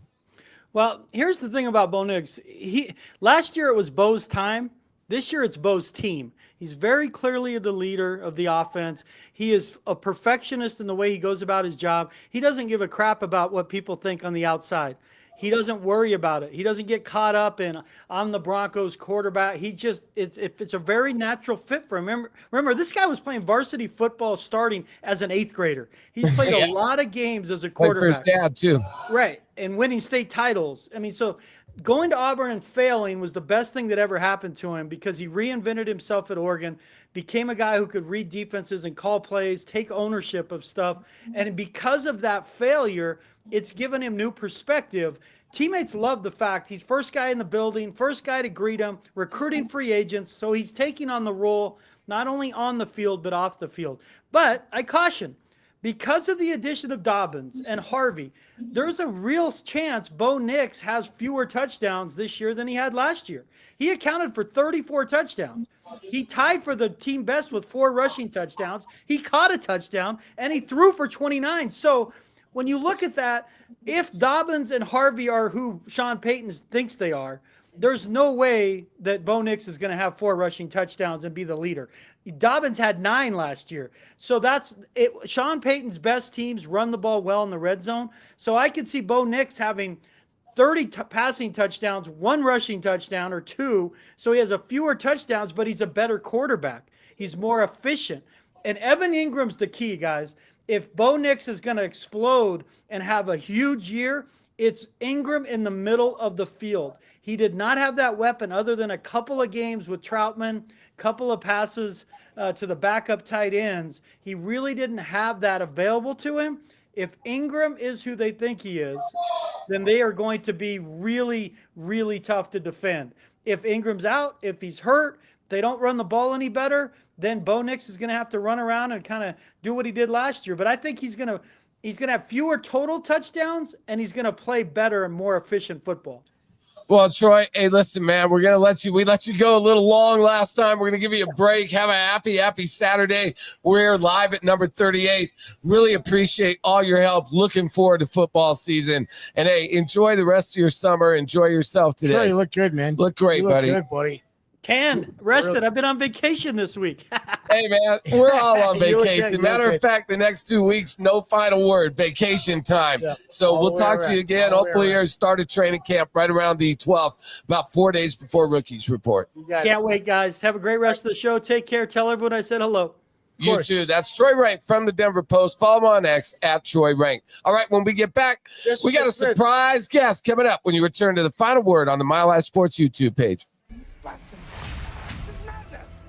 Speaker 10: Well, here's the thing about Bo Nix. Last year it was Bo's time. This year it's Bo's team. He's very clearly the leader of the offense. He is a perfectionist in the way he goes about his job. He doesn't give a crap about what people think on the outside. He doesn't worry about it. He doesn't get caught up in, I'm the Broncos quarterback. It's a very natural fit for him. Remember, this guy was playing varsity football starting as an 8th grader. He's played a lot of games as a quarterback.
Speaker 2: For his dad, too.
Speaker 10: Right, and winning state titles. I mean, so going to Auburn and failing was the best thing that ever happened to him because he reinvented himself at Oregon, became a guy who could read defenses and call plays, take ownership of stuff. And because of that failure, it's given him new perspective. Teammates love the fact he's first guy in the building, first guy to greet him, recruiting free agents. So he's taking on the role, not only on the field, but off the field. But I caution, because of the addition of Dobbins and Harvey, there's a real chance Bo Nix has fewer touchdowns this year than he had last year. He accounted for 34 touchdowns. He tied for the team best with 4 rushing touchdowns. He caught a touchdown, and he threw for 29. So when you look at that, if Dobbins and Harvey are who Sean Payton thinks they are, there's no way that Bo Nix is going to have 4 rushing touchdowns and be the leader. Dobbins had 9 last year. So that's it. Sean Payton's best teams run the ball well in the red zone. So I could see Bo Nix having 30 passing touchdowns, 1 rushing touchdown or 2. So he has a fewer touchdowns, but he's a better quarterback. He's more efficient. And Evan Ingram's the key, guys. If Bo Nix is going to explode and have a huge year, it's Ingram in the middle of the field. He did not have that weapon other than a couple of games with Troutman, couple of passes to the backup tight ends. He really didn't have that available to him. If Ingram is who they think he is, then they are going to be really, really tough to defend. If Ingram's out, if he's hurt, if they don't run the ball any better, then Bo Nix is going to have to run around and kind of do what he did last year. But I think he's going to have fewer total touchdowns, and he's going to play better and more efficient football.
Speaker 2: Well, Troy, hey, listen, man, we let you go a little long last time. We're going to give you a break. Have a happy Saturday. We're live at number 38. Really appreciate all your help. Looking forward to football season. And hey, enjoy the rest of your summer. Enjoy yourself today.
Speaker 1: Troy, you look good, man.
Speaker 2: Look great,
Speaker 1: you look
Speaker 2: buddy.
Speaker 1: Good, buddy.
Speaker 10: Rested. I've been on vacation this week.
Speaker 2: Hey, man, we're all on
Speaker 1: You look
Speaker 2: vacation.
Speaker 1: good,
Speaker 2: Matter of fact, the next 2 weeks, no final word, vacation time.
Speaker 1: Yeah.
Speaker 2: So
Speaker 1: All
Speaker 2: we'll
Speaker 1: the way
Speaker 2: talk to
Speaker 1: around.
Speaker 2: you again.
Speaker 1: All the way
Speaker 2: Hopefully,
Speaker 1: around.
Speaker 2: you start a training camp right around the 12th, about 4 days before rookies report.
Speaker 1: You got
Speaker 10: Can't wait, guys. Have a great rest of the show. Take care. Tell everyone I said hello.
Speaker 2: You
Speaker 1: course.
Speaker 2: too. That's Troy Renck from the Denver Post. Follow him on X at Troy Renck. All right, when we get back, we got a surprise guest coming up when you return to the final word on the Mile High Sports YouTube page.
Speaker 4: This is madness.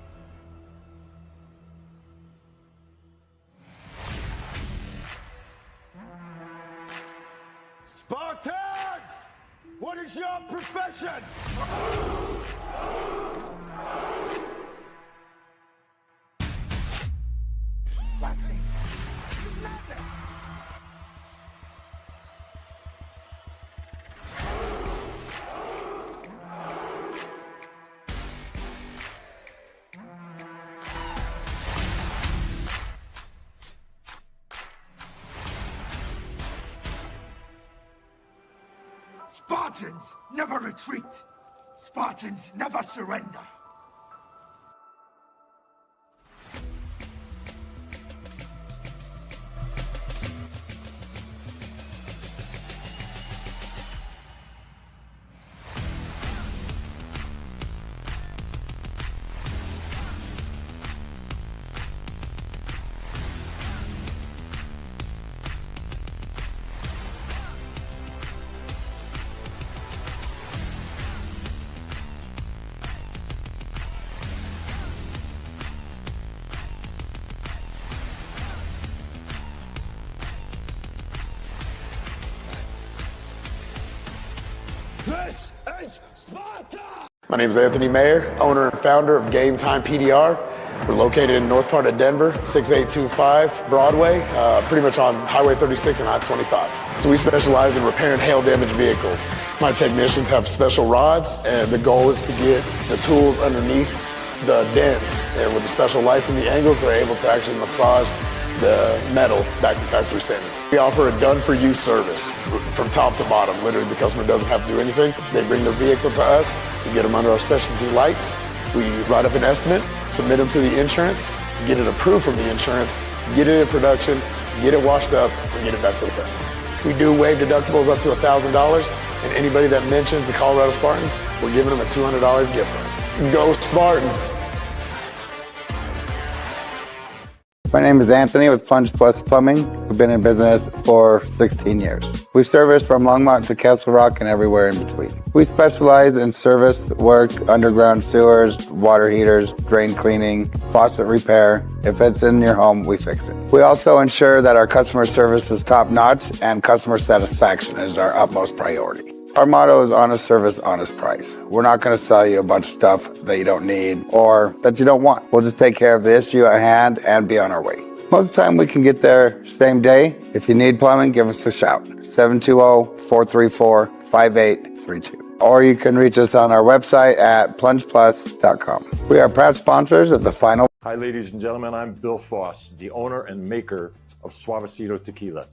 Speaker 4: Spartans! What is your profession? This is blasphemy. This is madness. Spartans never retreat. Spartans never surrender. This is Sparta!
Speaker 7: My name is Anthony Mayer, owner and founder of Game Time PDR. We're located in north part of Denver, 6825 Broadway, pretty much on Highway 36 and I-25. So we specialize in repairing hail damaged vehicles. My technicians have special rods, and the goal is to get the tools underneath the dents. And with the special lights and the angles, they're able to actually massage the metal back to factory standards. We offer a done-for-you service from top to bottom. Literally, the customer doesn't have to do anything. They bring their vehicle to us. We get them under our specialty lights. We write up an estimate, submit them to the insurance, get it approved from the insurance, get it in production, get it washed up, and get it back to the customer. We do waive deductibles up to $1,000, and anybody that mentions the Colorado Spartans, we're giving them a $200 gift card. Go Spartans!
Speaker 5: My name is Anthony with Plunge Plus Plumbing. We've been in business for 16 years. We service from Longmont to Castle Rock and everywhere in between. We specialize in service work, underground sewers, water heaters, drain cleaning, faucet repair. If it's in your home, we fix it. We also ensure that our customer service is top-notch and customer satisfaction is our utmost priority. Our motto is honest service, honest price. We're not going to sell you a bunch of stuff that you don't need or that you don't want. We'll just take care of the issue at hand and be on our way. Most of the time we can get there same day. If you need plumbing, give us a shout. 720-434-5832. Or you can reach us on our website at plungeplus.com. We are proud sponsors of the final.
Speaker 6: Hi, ladies and gentlemen. I'm Bill Foss, the owner and maker of Suavecito Tequila.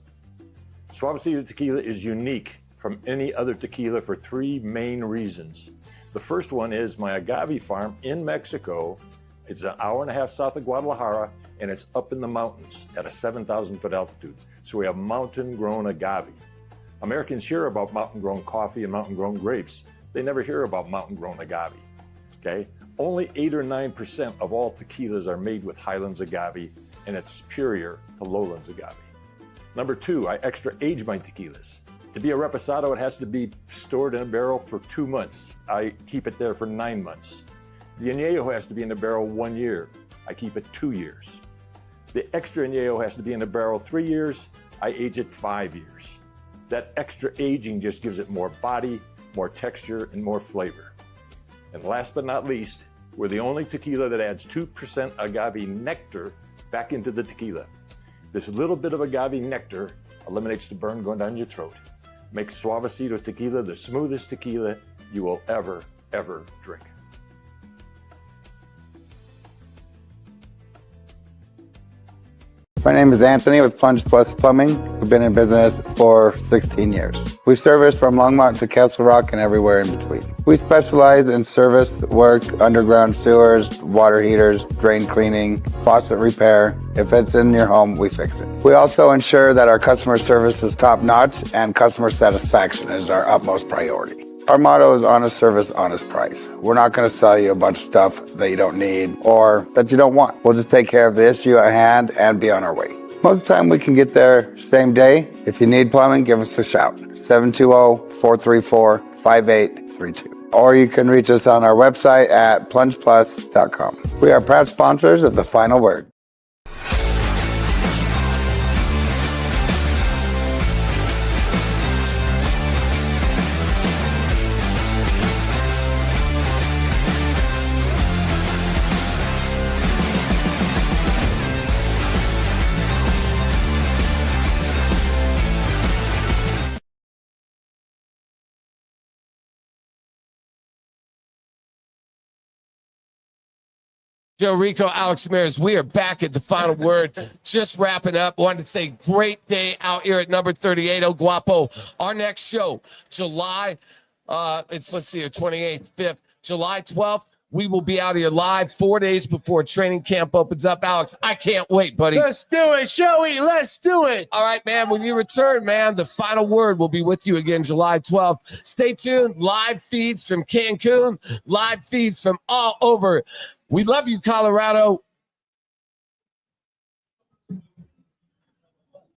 Speaker 6: Suavecito Tequila is unique from any other tequila for three main reasons. The first one is my agave farm in Mexico. It's an hour and a half south of Guadalajara, and it's up in the mountains at a 7,000 foot altitude. So we have mountain grown agave. Americans hear about mountain grown coffee and mountain grown grapes. They never hear about mountain grown agave, okay? Only 8 or 9% of all tequilas are made with Highlands agave, and it's superior to lowlands agave. Number two, I extra age my tequilas. To be a reposado, it has to be stored in a barrel for 2 months. I keep it there for 9 months. The añejo has to be in the barrel 1 year. I keep it 2 years. The extra añejo has to be in the barrel 3 years. I age it 5 years. That extra aging just gives it more body, more texture, and more flavor. And last but not least, we're the only tequila that adds 2% agave nectar back into the tequila. This little bit of agave nectar eliminates the burn going down your throat. Makes Suavecito Tequila the smoothest tequila you will ever drink.
Speaker 5: My name is Anthony with Plunge Plus Plumbing. We've been in business for 16 years. We service from Longmont to Castle Rock and everywhere in between. We specialize in service work, underground sewers, water heaters, drain cleaning, faucet repair. If it's in your home, we fix it. We also ensure that our customer service is top-notch and customer satisfaction is our utmost priority. Our motto is honest service, honest price. We're not going to sell you a bunch of stuff that you don't need or that you don't want. We'll just take care of the issue at hand and be on our way. Most of the time we can get there same day. If you need plumbing, give us a shout. 720-434-5832. Or you can reach us on our website at plungeplus.com. We are proud sponsors of The Final Word.
Speaker 2: Joe Rico, Alex Ramirez, we are back at the final word. Just wrapping up. Wanted to say great day out here at number 38 El Guapo. Our next show, July, it's 28th, 5th, July 12th. We will be out here live 4 days before training camp opens up. Alex, I can't wait, buddy.
Speaker 1: Let's do it, Joey. Let's do it.
Speaker 2: All right, man. When you return, man, the final word will be with you again July 12th. Stay tuned. Live feeds from Cancun, live feeds from all over. We love you, Colorado.